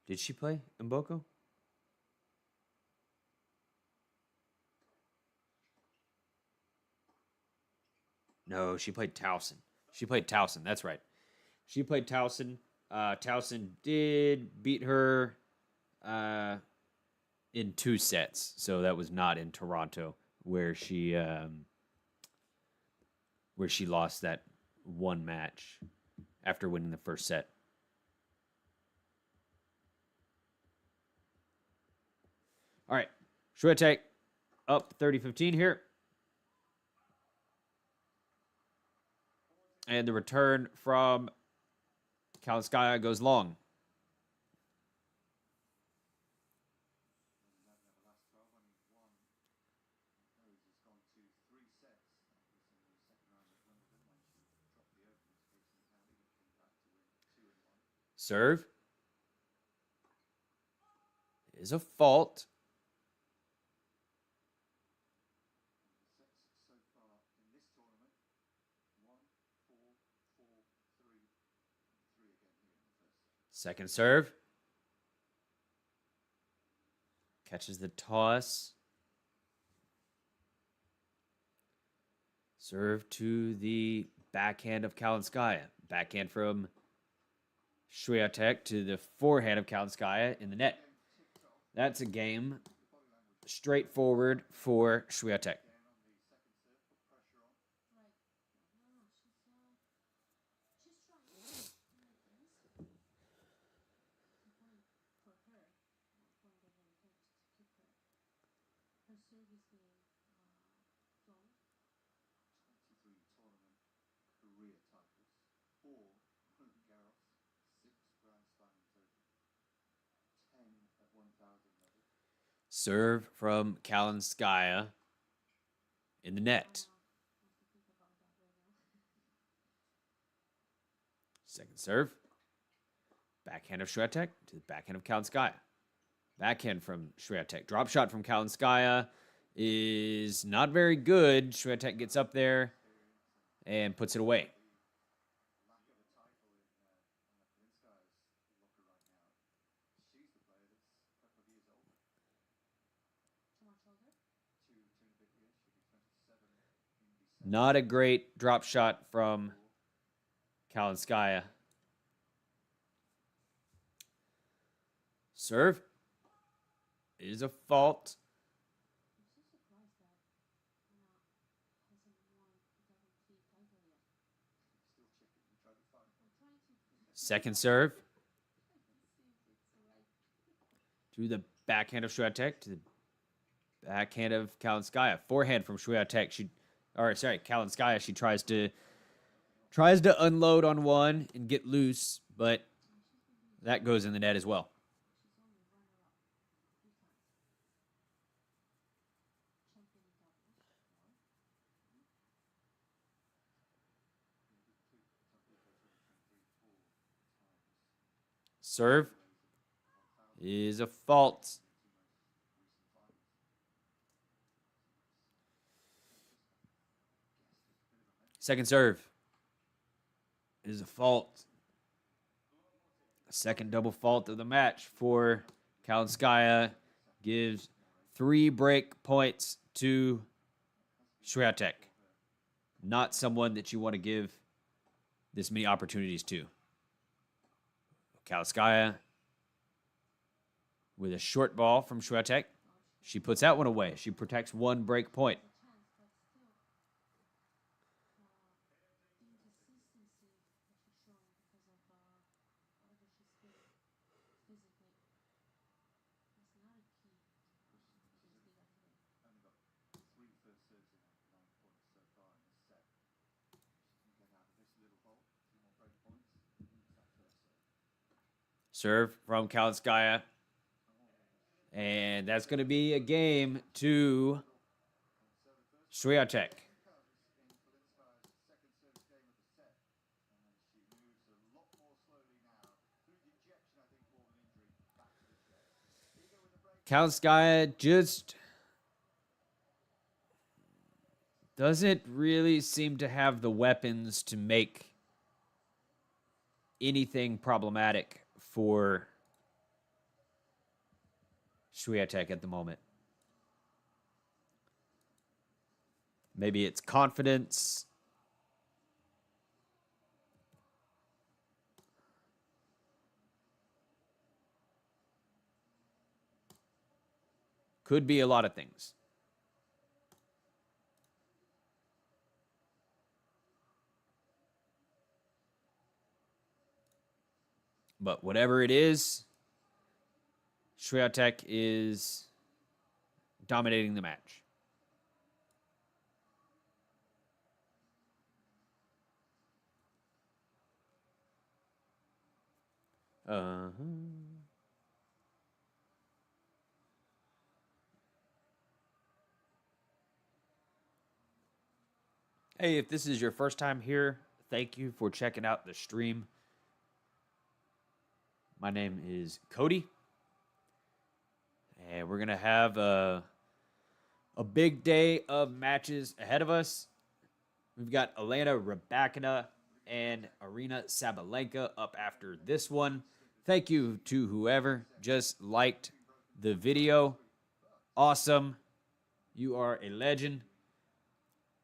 Did she play in Boko? No, she played Towson. That's right. She played Towson. Towson did beat her in 2 sets, so that was not in Toronto where she lost that one match after winning the first set. All right, Swiatek up 30-15 here. And the return from Kalinskaya goes long. Serve is a fault. Second serve. Catches the toss. Serve to the backhand of Kalinskaya. Backhand from Swiatek to the forehand of Kalinskaya in the net. That's a game straightforward for Swiatek. Career titles, 4 Roland Garros, 6 Grand Slam in total, 10 at 1,000 level. Serve from Kalinskaya in the net. Second serve. Backhand of Swiatek to the backhand of Kalinskaya. Backhand from Swiatek. Drop shot from Kalinskaya is not very good. Swiatek gets up there and puts it away. Lack of a title in Kalinskaya's locker right now. She's the player that's a couple of years older. Too much older? Two and a bit years. She'll be 27 in December. Not a great drop shot from Kalinskaya. Serve is a fault. I'm so surprised that Anna hasn't won the WTA title yet. Still chicken. You tried to find I'm trying to. Second serve It seems it's right. to the backhand of Swiatek to the backhand of Kalinskaya. Forehand from Swiatek. Kalinskaya. She tries to unload on one and get loose, but that goes in the net as well. She's only runner-up 3 times. Champion in doubles. Serve is a fault. Second serve is a fault. Second double fault of the match for Kalinskaya gives 3 break points to Swiatek. Not someone that you want to give this many opportunities to. Kalinskaya with a short ball from Swiatek. She puts that one away. She protects 1 break point. Chance, but still, the inconsistency that she's showing because of whatever she's feeling physically is not a key against Liga today. only got 3 first serves in 9 points so far in this set. She can get out of this little hole, 2 more break points, lose that first serve. Serve from Kalinskaya. And that's going to be a game to Swiatek. Comes in Kalinskaya's second service game of the set, and she moves a lot more slowly now through dejection, I think, more than injury, back to the set. Iga with a break. Kalinskaya just doesn't really seem to have the weapons to make anything problematic for Swiatek at the moment. Maybe it's confidence. Could be a lot of things. But whatever it is, Swiatek is dominating the match. Hey, if this is your first time here, thank you for checking out the stream. My name is Cody. And we're going to have a big day of matches ahead of us. We've got Elena Rybakina and Arina Sabalenka up after this one. Thank you to whoever just liked the video. Awesome. You are a legend.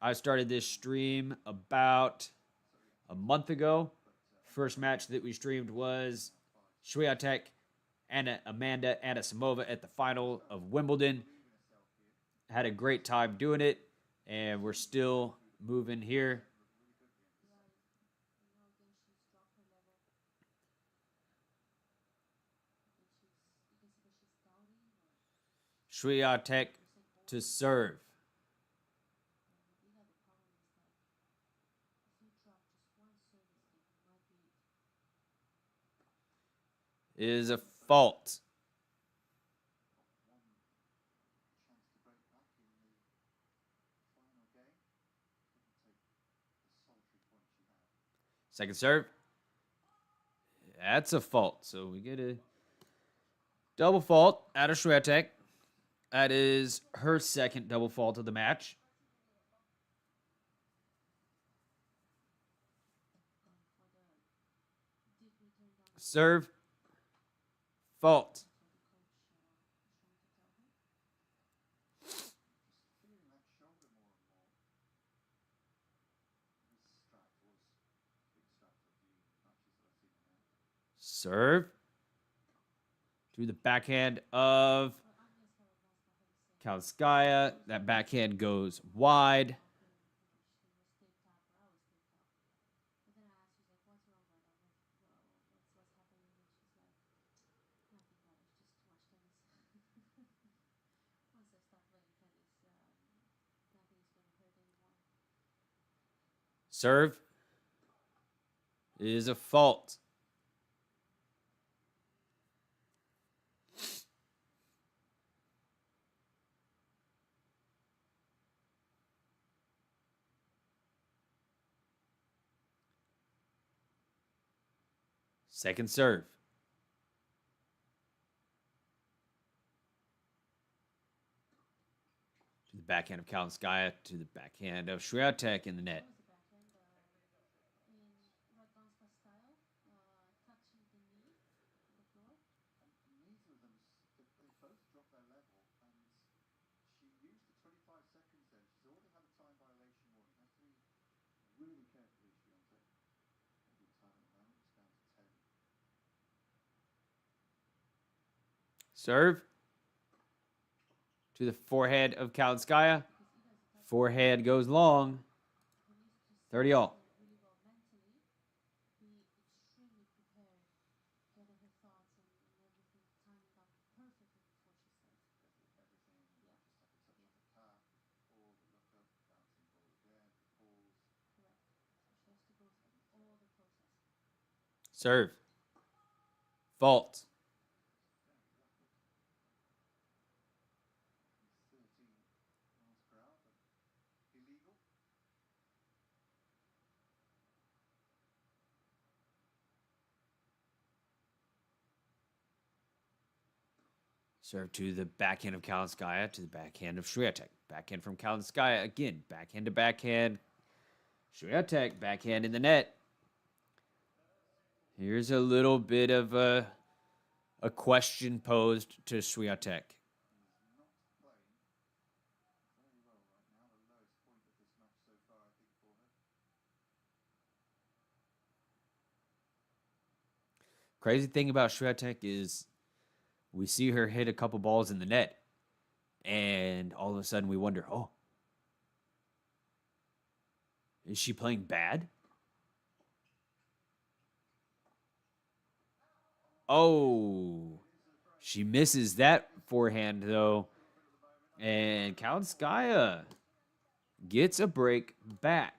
I started this stream about a month ago. First match that we streamed was Swiatek and Amanda Anisimova at the final of Wimbledon. had a great time doing it, and we're still moving here. Swiatek to serve. Is a fault. Chance to break back in the final game. Couldn't take the solitary point she had. Second serve. That's a fault. So we get a double fault out of Swiatek. That is her second double fault of the match. Serve. Fault. Just feeling that shoulder more and more. This strike was a big strike for a few matches that I've seen her now. Serve. To the backhand of Kalinskaya. That backhand goes wide. Serve is a fault. Second serve. To the backhand of Kalinskaya, to the backhand of Swiatek in the net. Neither of them, they both dropped their level, and she used the 25 seconds then. She's already had a time violation warning. Has to be really careful, Swiatek. Maybe time at the moment, it's down to 10. Serve. To the forehand of Kalinskaya. Forehand goes long. 30 all. Serve. Fault. 13 miles per hour, but illegal. Serve to the backhand of Kalinskaya, to the backhand of Swiatek. Backhand from Kalinskaya again. Backhand to backhand. Swiatek, backhand in the net. Here's a little bit of a question posed to Swiatek. He's not playing very well right now. The lowest point of this match so far, I think, for her. Crazy thing about Swiatek is we see her hit a couple balls in the net, and all of a sudden we wonder, oh, is she playing bad? Oh, she misses that forehand, though. And Kalinskaya gets a break back.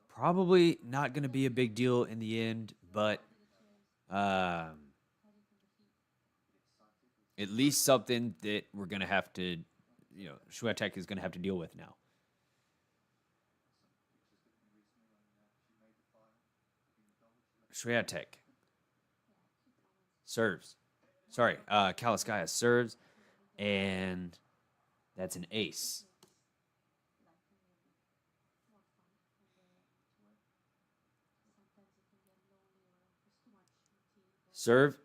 Probably not going to be a big deal in the end, but at least something that we're going to have to, Swiatek is going to have to deal with now. Swiatek serves. Sorry, Kalinskaya serves, and that's an ace. Serve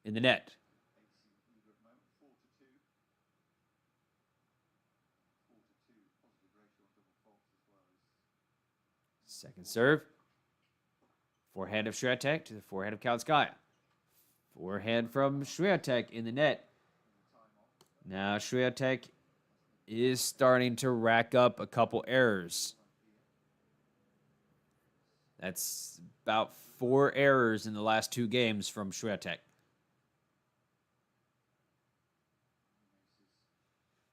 in the net. Second serve. Forehand of Swiatek to the forehand of Kalinskaya. Forehand from Swiatek in the net. Now Swiatek is starting to rack up a couple errors. That's about 4 errors in the last 2 games from Swiatek.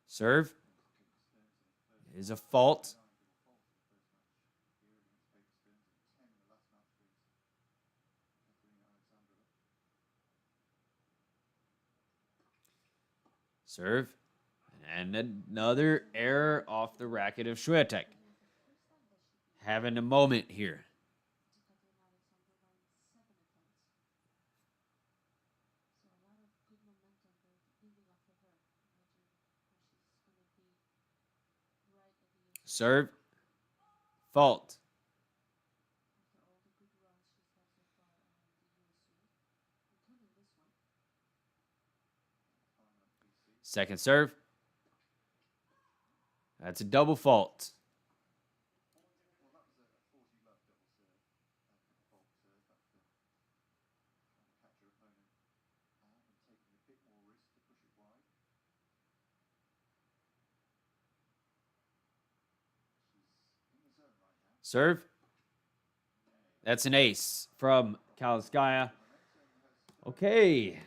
Serve is a fault. Serve. And another error off the racket of Swiatek. Having a moment here. Serve. Fault. Second serve. That's a double fault. Serve. That's an ace from Kalinskaya. Okay.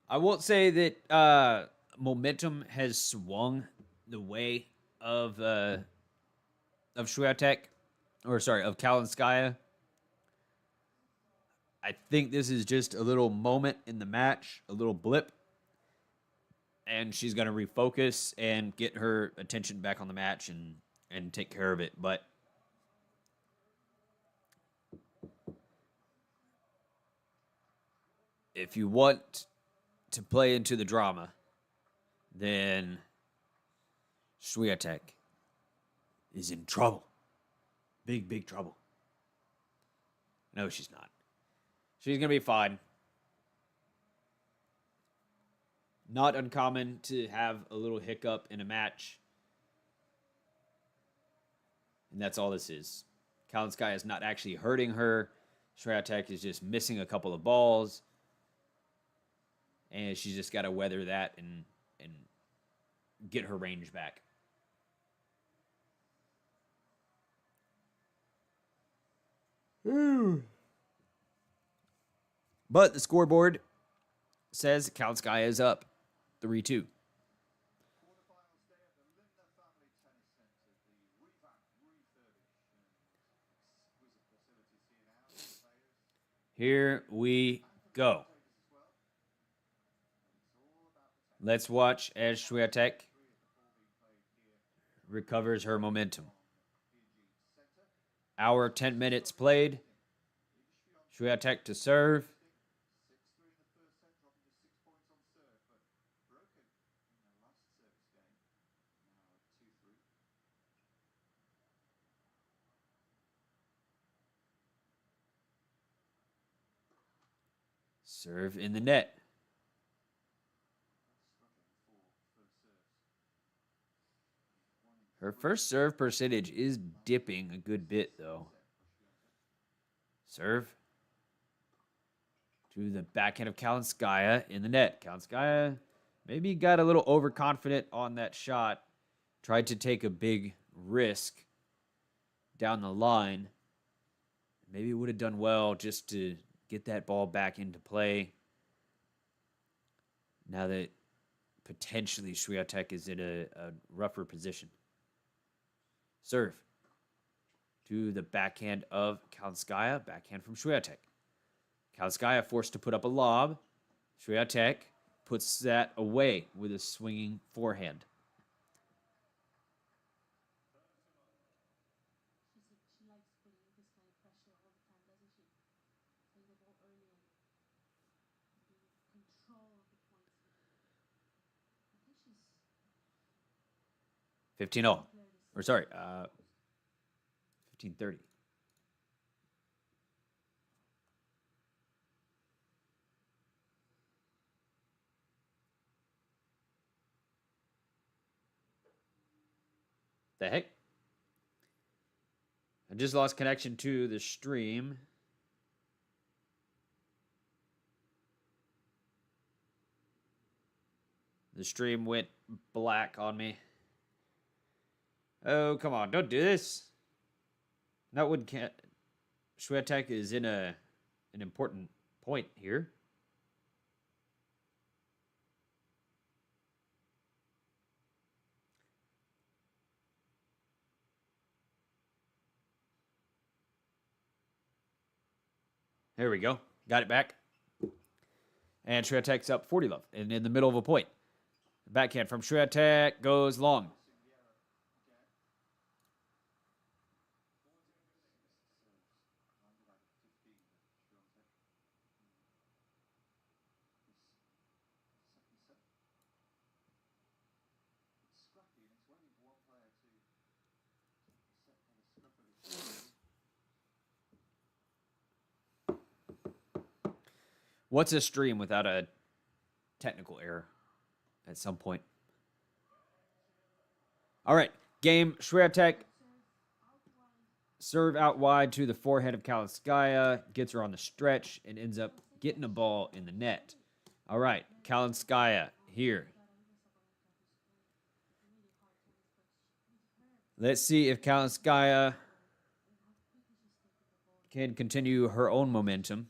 I won't say that momentum has swung the way of Swiatek, or sorry, of Kalinskaya. I think this is just a little moment in the match, a little blip, and she's going to refocus and get her attention back on the match and take care of it. But if you want to play into the drama, then Swiatek is in trouble. Big, big trouble. No, she's not. She's going to be fine. Not uncommon to have a little hiccup in a match. And that's all this is. Kalinskaya is not actually hurting her. Swiatek is just missing a couple of balls. And she's just got to weather that and get her range back. But the scoreboard says Kalinskaya is up 3-2. Here we go. Let's watch as Swiatek recovers her momentum. Hour 10 minutes played. Swiatek to serve. Serve in the net. Her first serve percentage is dipping a good bit, though. Serve to the backhand of Kalinskaya in the net. Kalinskaya maybe got a little overconfident on that shot. Tried to take a big risk down the line. Maybe would have done well just to get that ball back into play. Now that potentially Swiatek is in a rougher position. Serve to the backhand of Kalinskaya. Backhand from Swiatek. Kalinskaya forced to put up a lob. Swiatek puts that away with a swinging forehand. She likes putting this kind of pressure all the time, doesn't she? Playing the ball early and being control of the points. I think she's 15-0. Or sorry, 15-30. The heck? I just lost connection to the stream. The stream went black on me. Oh, come on. Don't do this. That would can't. Swiatek is in an important point here. There we go. Got it back. And Swiatek's up 40 love and in the middle of a point. Backhand from Swiatek goes long. What's a stream without a technical error at some point? All right, game. Swiatek serve out wide to the forehand of Kalinskaya, gets her on the stretch and ends up getting a ball in the net. All right, Kalinskaya here. Let's see if Kalinskaya can continue her own momentum,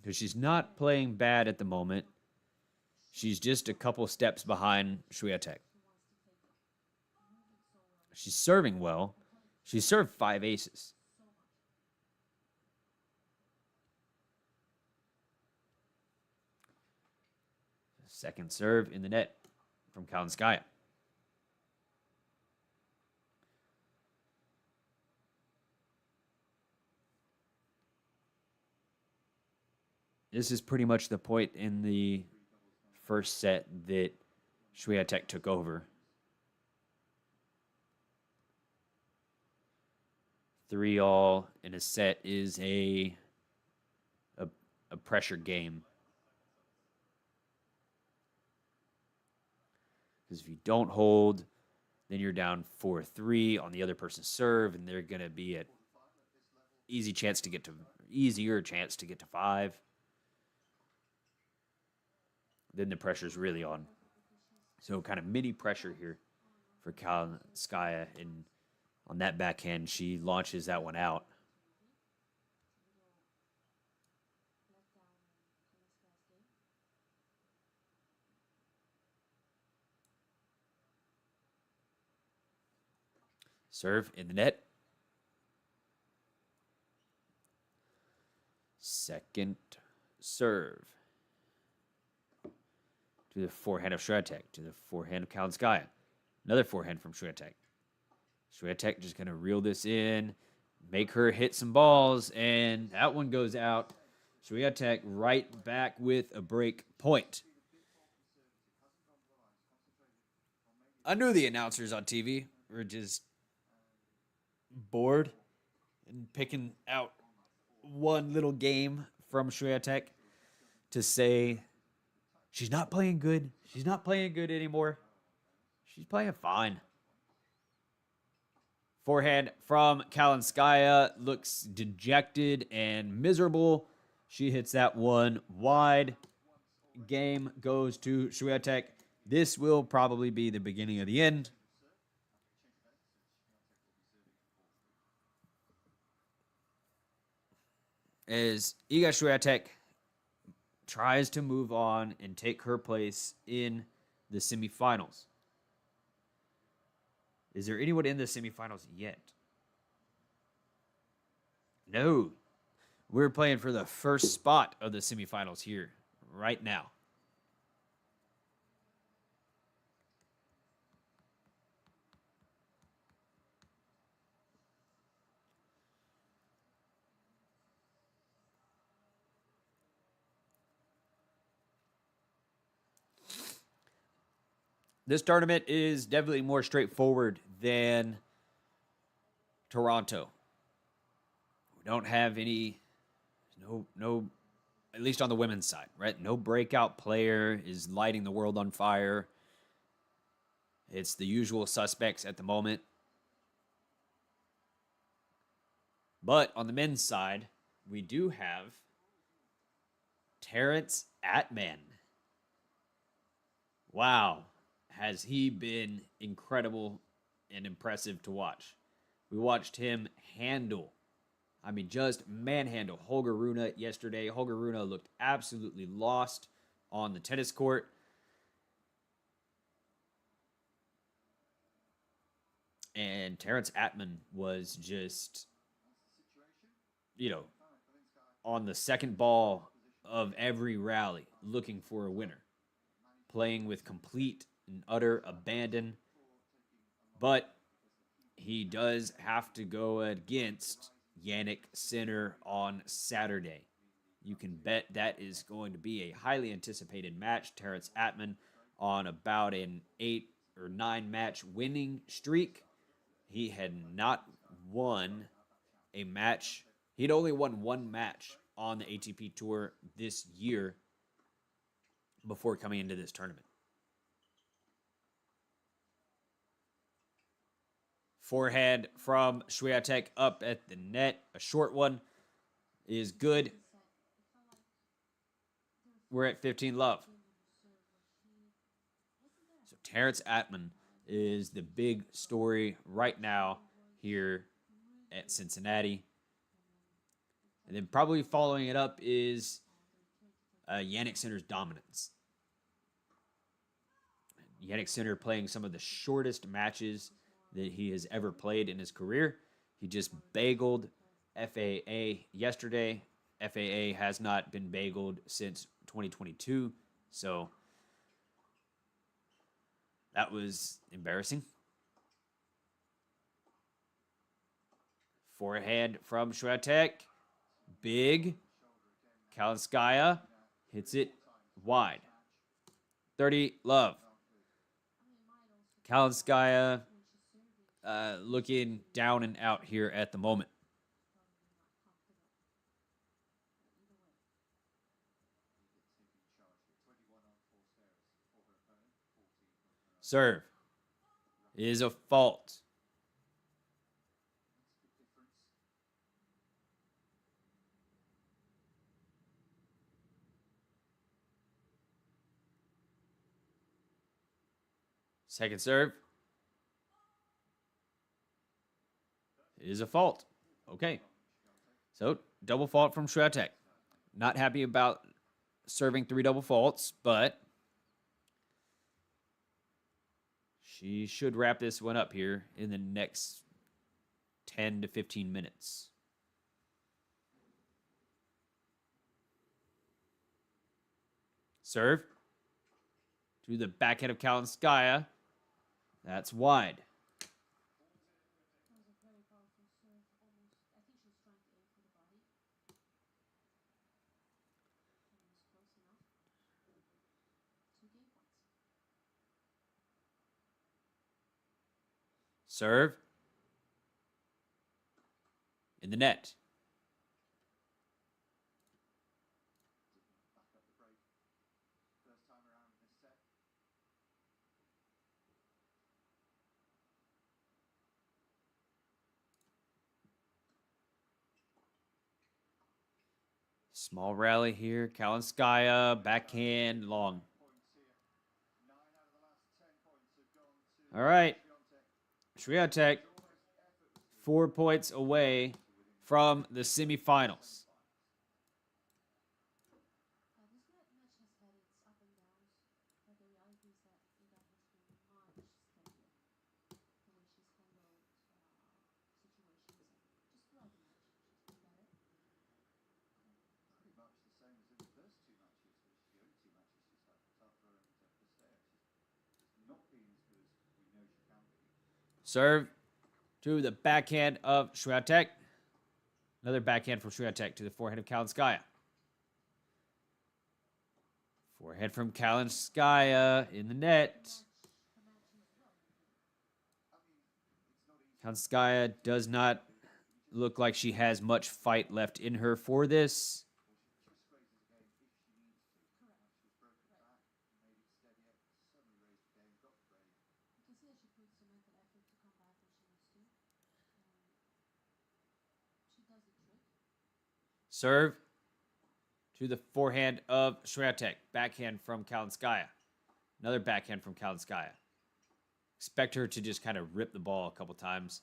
because she's not playing bad at the moment. She's just a couple steps behind Swiatek. She's serving well. She served 5 aces. Second serve in the net from Kalinskaya. This is pretty much the point in the first set that Swiatek took over. 3-all in a set is a pressure game. Because if you don't hold, then you're down 4-3 on the other person's serve, and they're going to be at easier chance to get to 5. Then the pressure's really on. So kind of mini pressure here for Kalinskaya. And on that backhand, she launches that one out. Serve in the net. Second serve. To the forehand of Swiatek, to the forehand of Kalinskaya. Another forehand from Swiatek. Swiatek just going to reel this in, make her hit some balls, and that one goes out. Swiatek right back with a break point. I knew the announcers on TV were just bored and picking out one little game from Swiatek to say, she's not playing good. She's not playing good anymore. She's playing fine. Forehand from Kalinskaya looks dejected and miserable. She hits that one wide. Game goes to Swiatek. This will probably be the beginning of the end. As Iga Swiatek tries to move on and take her place in the semifinals. Is there anyone in the semifinals yet? No. We're playing for the first spot of the semifinals here right now. This tournament is definitely more straightforward than Toronto. We don't have any, no, at least on the women's side, right? No breakout player is lighting the world on fire. It's the usual suspects at the moment. But on the men's side, we do have Terrence Attman. Wow, has he been incredible and impressive to watch. We watched him just manhandle Holger Rune yesterday. Holger Rune looked absolutely lost on the tennis court. And Terrence Attman was just, on the second ball of every rally, looking for a winner, playing with complete and utter abandon. But he does have to go against Jannik Sinner on Saturday. You can bet that is going to be a highly anticipated match. Terrence Attman on about an 8 or 9 match winning streak. He had not won a match. He'd only won 1 match on the ATP Tour this year before coming into this tournament. Forehand from Swiatek up at the net. A short one is good. We're at 15 love. So Terrence Attman is the big story right now here at Cincinnati. And then probably following it up is Jannik Sinner's dominance. Jannik Sinner playing some of the shortest matches that he has ever played in his career. He just bageled FAA yesterday. FAA has not been bageled since 2022, so that was embarrassing. Forehand from Swiatek. Big. Kalinskaya hits it wide. 30 love. Kalinskaya looking down and out here at the moment. Serve is a fault. Second serve is a fault. Okay. So, double fault from Swiatek. Not happy about serving 3 double faults, but she should wrap this one up here in the next 10 to 15 minutes. Serve to the backhand of Kalinskaya. That's wide. Serve in the net. Small rally here. Kalinskaya, backhand, long. All right. Swiatek, 4 points away from the semifinals. Serve to the backhand of Swiatek. Another backhand from Swiatek to the forehand of Kalinskaya. Forehand from Kalinskaya in the net. Kalinskaya does not look like she has much fight left in her for this. Serve to the forehand of Swiatek. Backhand from Kalinskaya. Another backhand from Kalinskaya. Expect her to just kind of rip the ball a couple times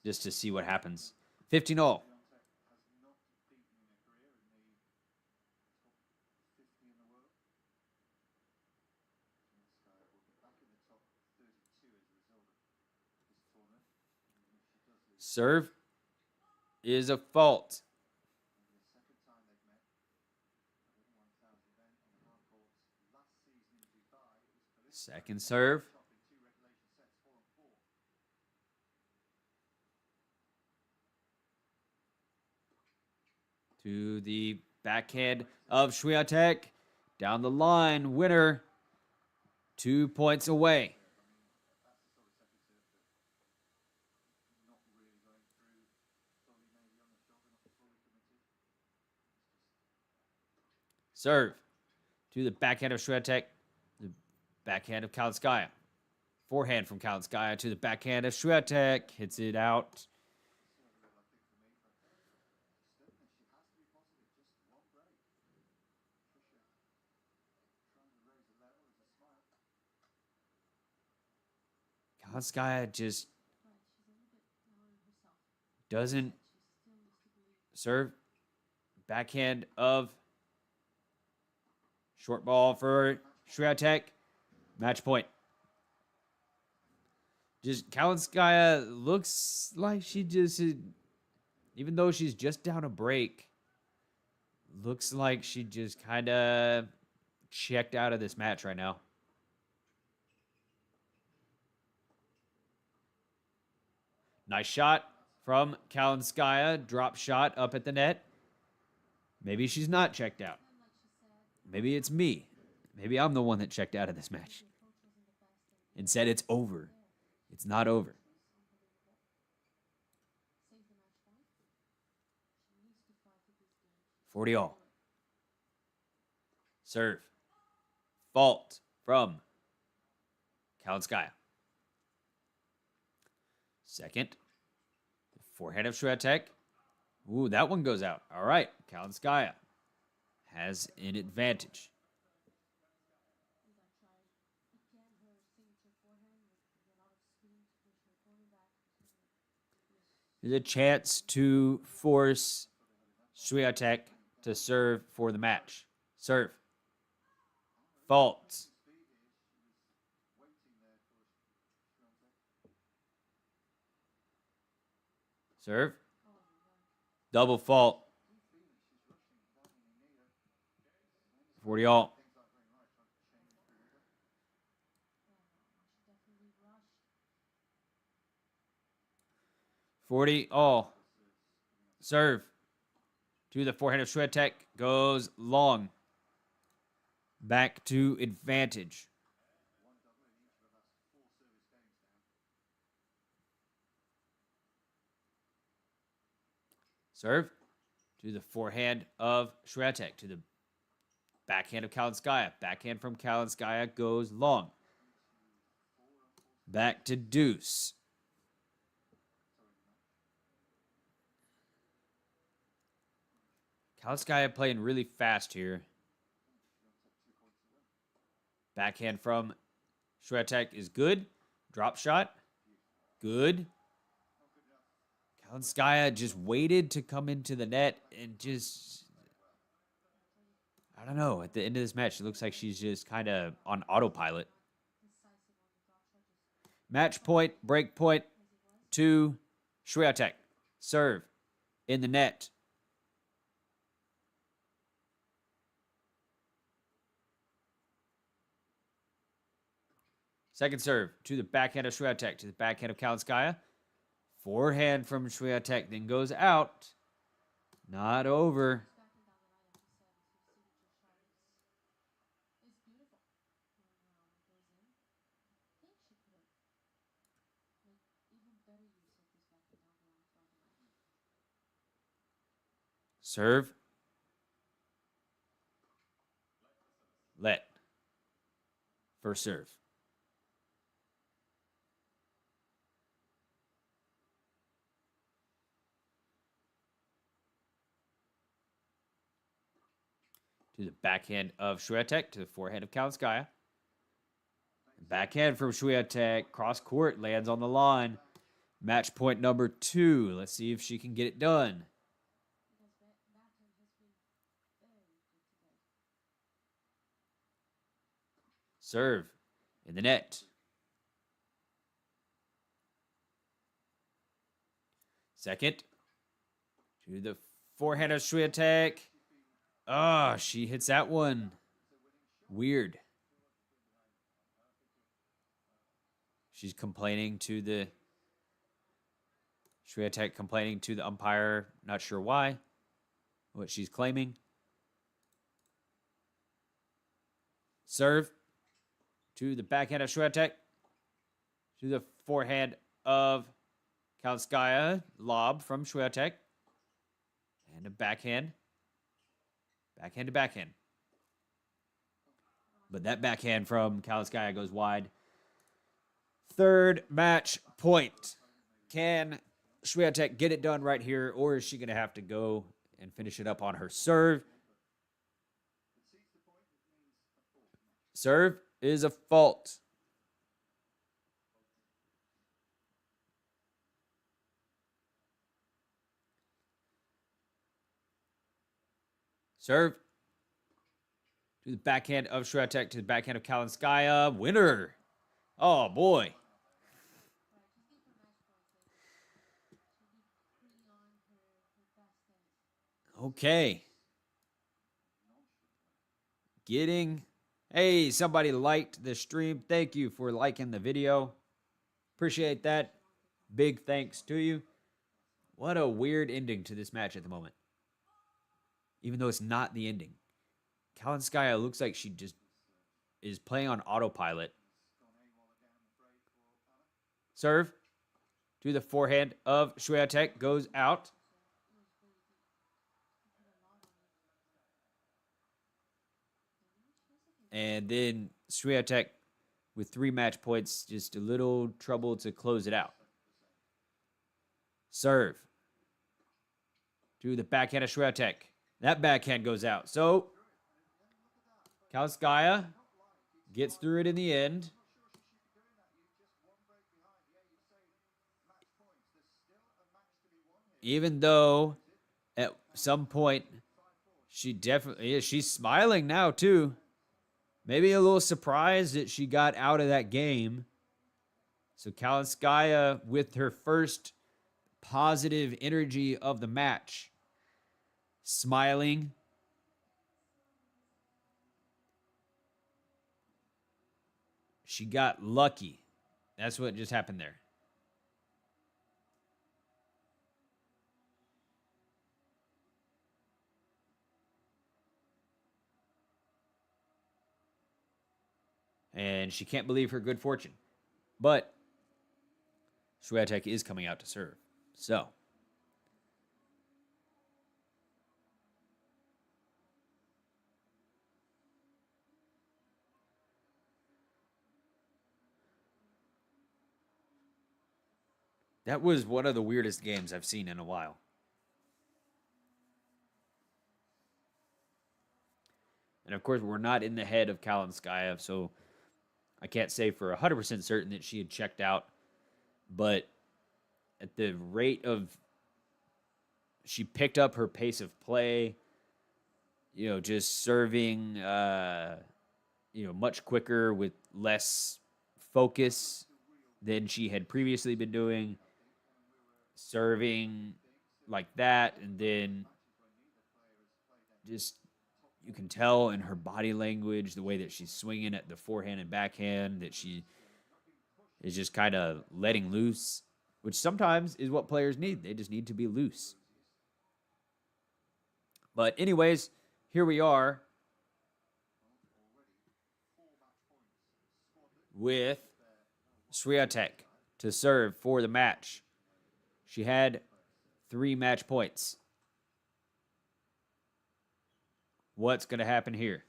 just to see what happens. 15-all. Swiatek has not beaten in her career in the top 50 in the world. Kalinskaya will be back in the top 32 as a result of this tournament. And if she does lose, Serve is a fault. the second time they've met, the 1000 event on the hard courts last season in Dubai, it was Kalinskaya Second serve. top in 2 regulation sets, 4-4. To the backhand of Swiatek. Down the line. Winner. 2 points away. That's the sort of second serve that not really going through fully, maybe on the shoulder, not fully committed. Serve to the backhand of Swiatek. The backhand of Kalinskaya. Forehand from Kalinskaya to the backhand of Swiatek. Hits it out. Kalinskaya just doesn't serve. Backhand of short ball for Swiatek. Match point. Just Kalinskaya looks like she just, even though she's just down a break, looks like she just kind of checked out of this match right now. Nice shot from Kalinskaya. Drop shot up at the net. Maybe she's not checked out. Maybe it's me. Maybe I'm the one that checked out of this match and said it's over. It's not over. 40-all. Serve. Fault from Kalinskaya. Second. Forehand of Swiatek. Ooh, that one goes out. All right. Kalinskaya has an advantage. There's a chance to force Swiatek to serve for the match. Serve. Fault. Serve. Double fault. 40-all. Serve to the forehand of Swiatek. Goes long. Back to advantage. Serve to the forehand of Swiatek. To the backhand of Kalinskaya. Backhand from Kalinskaya goes long. Back to deuce. Kalinskaya playing really fast here. Backhand from Swiatek is good. Drop shot. Good. Kalinskaya just waited to come into the net and just, I don't know. At the end of this match, it looks like she's just kind of on autopilot. Match point, break point to Swiatek. Serve in the net. Second serve to the backhand of Swiatek, to the backhand of Kalinskaya. Forehand from Swiatek, then goes out. Not over. Serve. Let. First serve. To the backhand of Swiatek. To the forehand of Kalinskaya. Backhand from Swiatek. Cross court. Lands on the line. Match point number 2. Let's see if she can get it done. Serve in the net. Second. To the forehand of Swiatek. Oh, she hits that one. Weird. She's complaining to the Swiatek, complaining to the umpire. Not sure why. What she's claiming. Serve to the backhand of Swiatek. To the forehand of Kalinskaya. Lob from Swiatek. And a backhand. Backhand to backhand. But that backhand from Kalinskaya goes wide. Third match point. Can Swiatek get it done right here, or is she going to have to go and finish it up on her serve? Serve is a fault. Serve to the backhand of Swiatek, to the backhand of Kalinskaya. Winner. Oh, boy. Okay. Hey, somebody liked the stream. Thank you for liking the video. Appreciate that. Big thanks to you. What a weird ending to this match at the moment. Even though it's not the ending. Kalinskaya looks like she just is playing on autopilot. Serve to the forehand of Swiatek. Goes out. And then Swiatek with 3 match points, just a little trouble to close it out. Serve to the backhand of Swiatek. That backhand goes out. So Kalinskaya gets through it in the end. Even though at some point she definitely is. She's smiling now too. Maybe a little surprised that she got out of that game. So Kalinskaya with her first positive energy of the match. Smiling. She got lucky. That's what just happened there. And she can't believe her good fortune. But Swiatek is coming out to serve. So that was one of the weirdest games I've seen in a while. And of course, we're not in the head of Kalinskaya, so I can't say for 100% certain that she had checked out. But at the rate of, she picked up her pace of play, just serving, much quicker with less focus than she had previously been doing. Serving like that, and then just, you can tell in her body language, the way that she's swinging at the forehand and backhand, that she is just kind of letting loose, which sometimes is what players need. They just need to be loose. But anyways, here we are with Swiatek to serve for the match. She had 3 match points. What's going to happen here?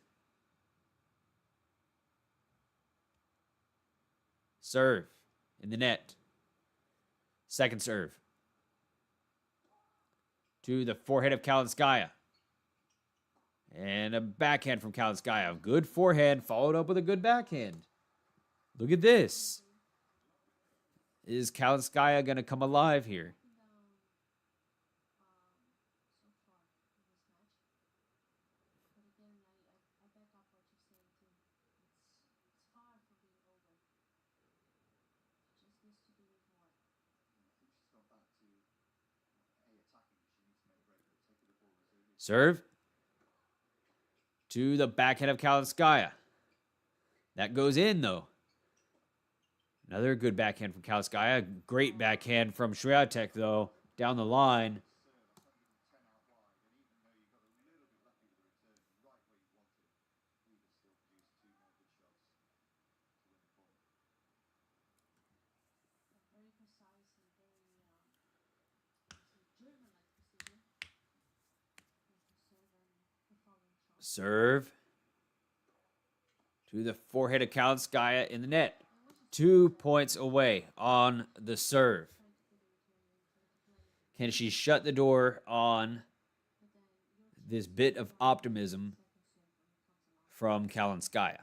Serve in the net. Second serve. To the forehand of Kalinskaya. And a backhand from Kalinskaya. Good forehand, followed up with a good backhand. Look at this. Is Kalinskaya going to come alive here? Serve. To the backhand of Kalinskaya. That goes in, though. Another good backhand from Kalinskaya. Great backhand from Swiatek, though, down the line. Serve. To the forehand of Kalinskaya in the net. 2 points away on the serve. Can she shut the door on this bit of optimism from Kalinskaya?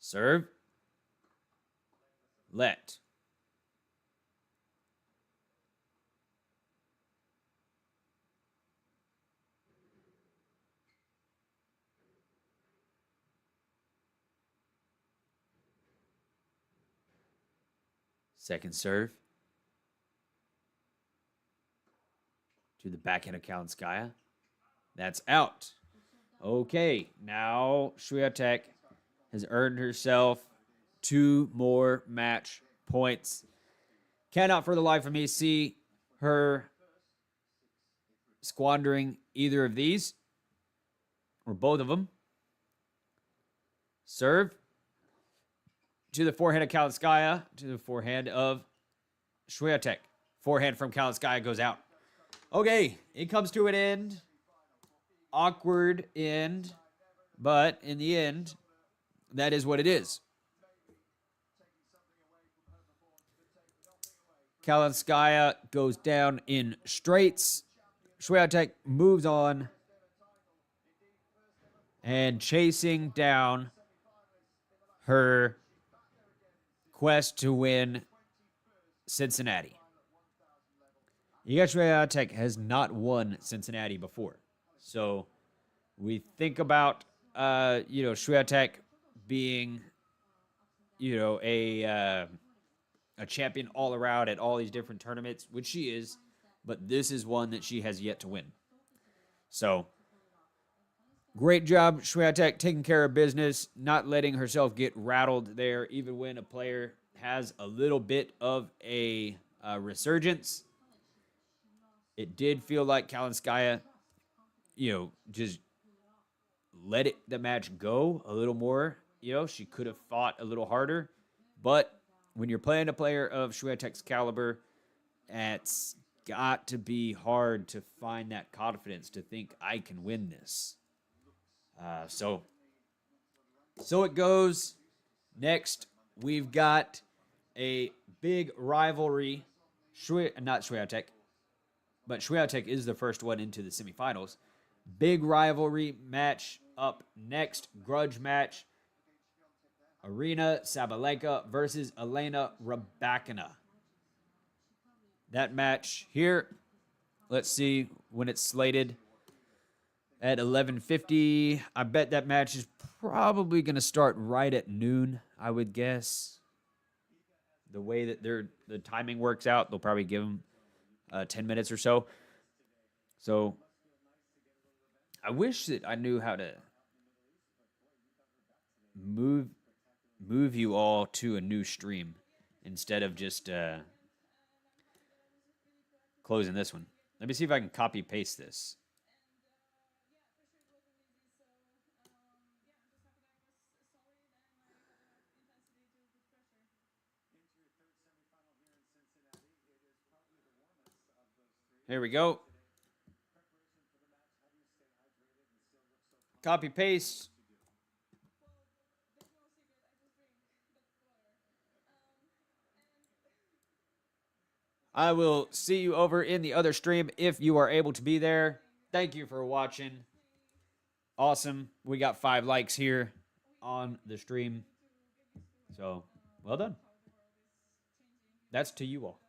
Serve. Let. Second serve. To the backhand of Kalinskaya. That's out. Okay, now Swiatek has earned herself 2 more match points. Cannot for the life of me see her squandering either of these or both of them. Serve. To the forehand of Kalinskaya. To the forehand of Swiatek. Forehand from Kalinskaya goes out. Okay, it comes to an end. Awkward end. But in the end, that is what it is. Kalinskaya goes down in straights. Swiatek moves on. And chasing down her quest to win Cincinnati. Igaswiatek has not won Cincinnati before. So we think about, Swiatek being, a champion all around at all these different tournaments, which she is, but this is one that she has yet to win. So great job, Swiatek, taking care of business, not letting herself get rattled there, even when a player has a little bit of a resurgence. It did feel like Kalinskaya, just let the match go a little more. She could have fought a little harder. But when you're playing a player of Swiatek's caliber, it's got to be hard to find that confidence to think, I can win this. So it goes. Next, we've got a big rivalry. Not Swiatek, but Swiatek is the first one into the semifinals. Big rivalry match up next. Grudge match. Arina Sabalenka versus Elena Rybakina. That match here, let's see when it's slated. At 11:50, I bet that match is probably going to start right at noon, I would guess. The way that the timing works out, they'll probably give them 10 minutes or so. So I wish that I knew how to move you all to a new stream instead of just closing this one. Let me see if I can copy paste this. Here we go. Copy paste. I will see you over in the other stream if you are able to be there. Thank you for watching. Awesome. We got 5 likes here on the stream. So, well done. That's to you all.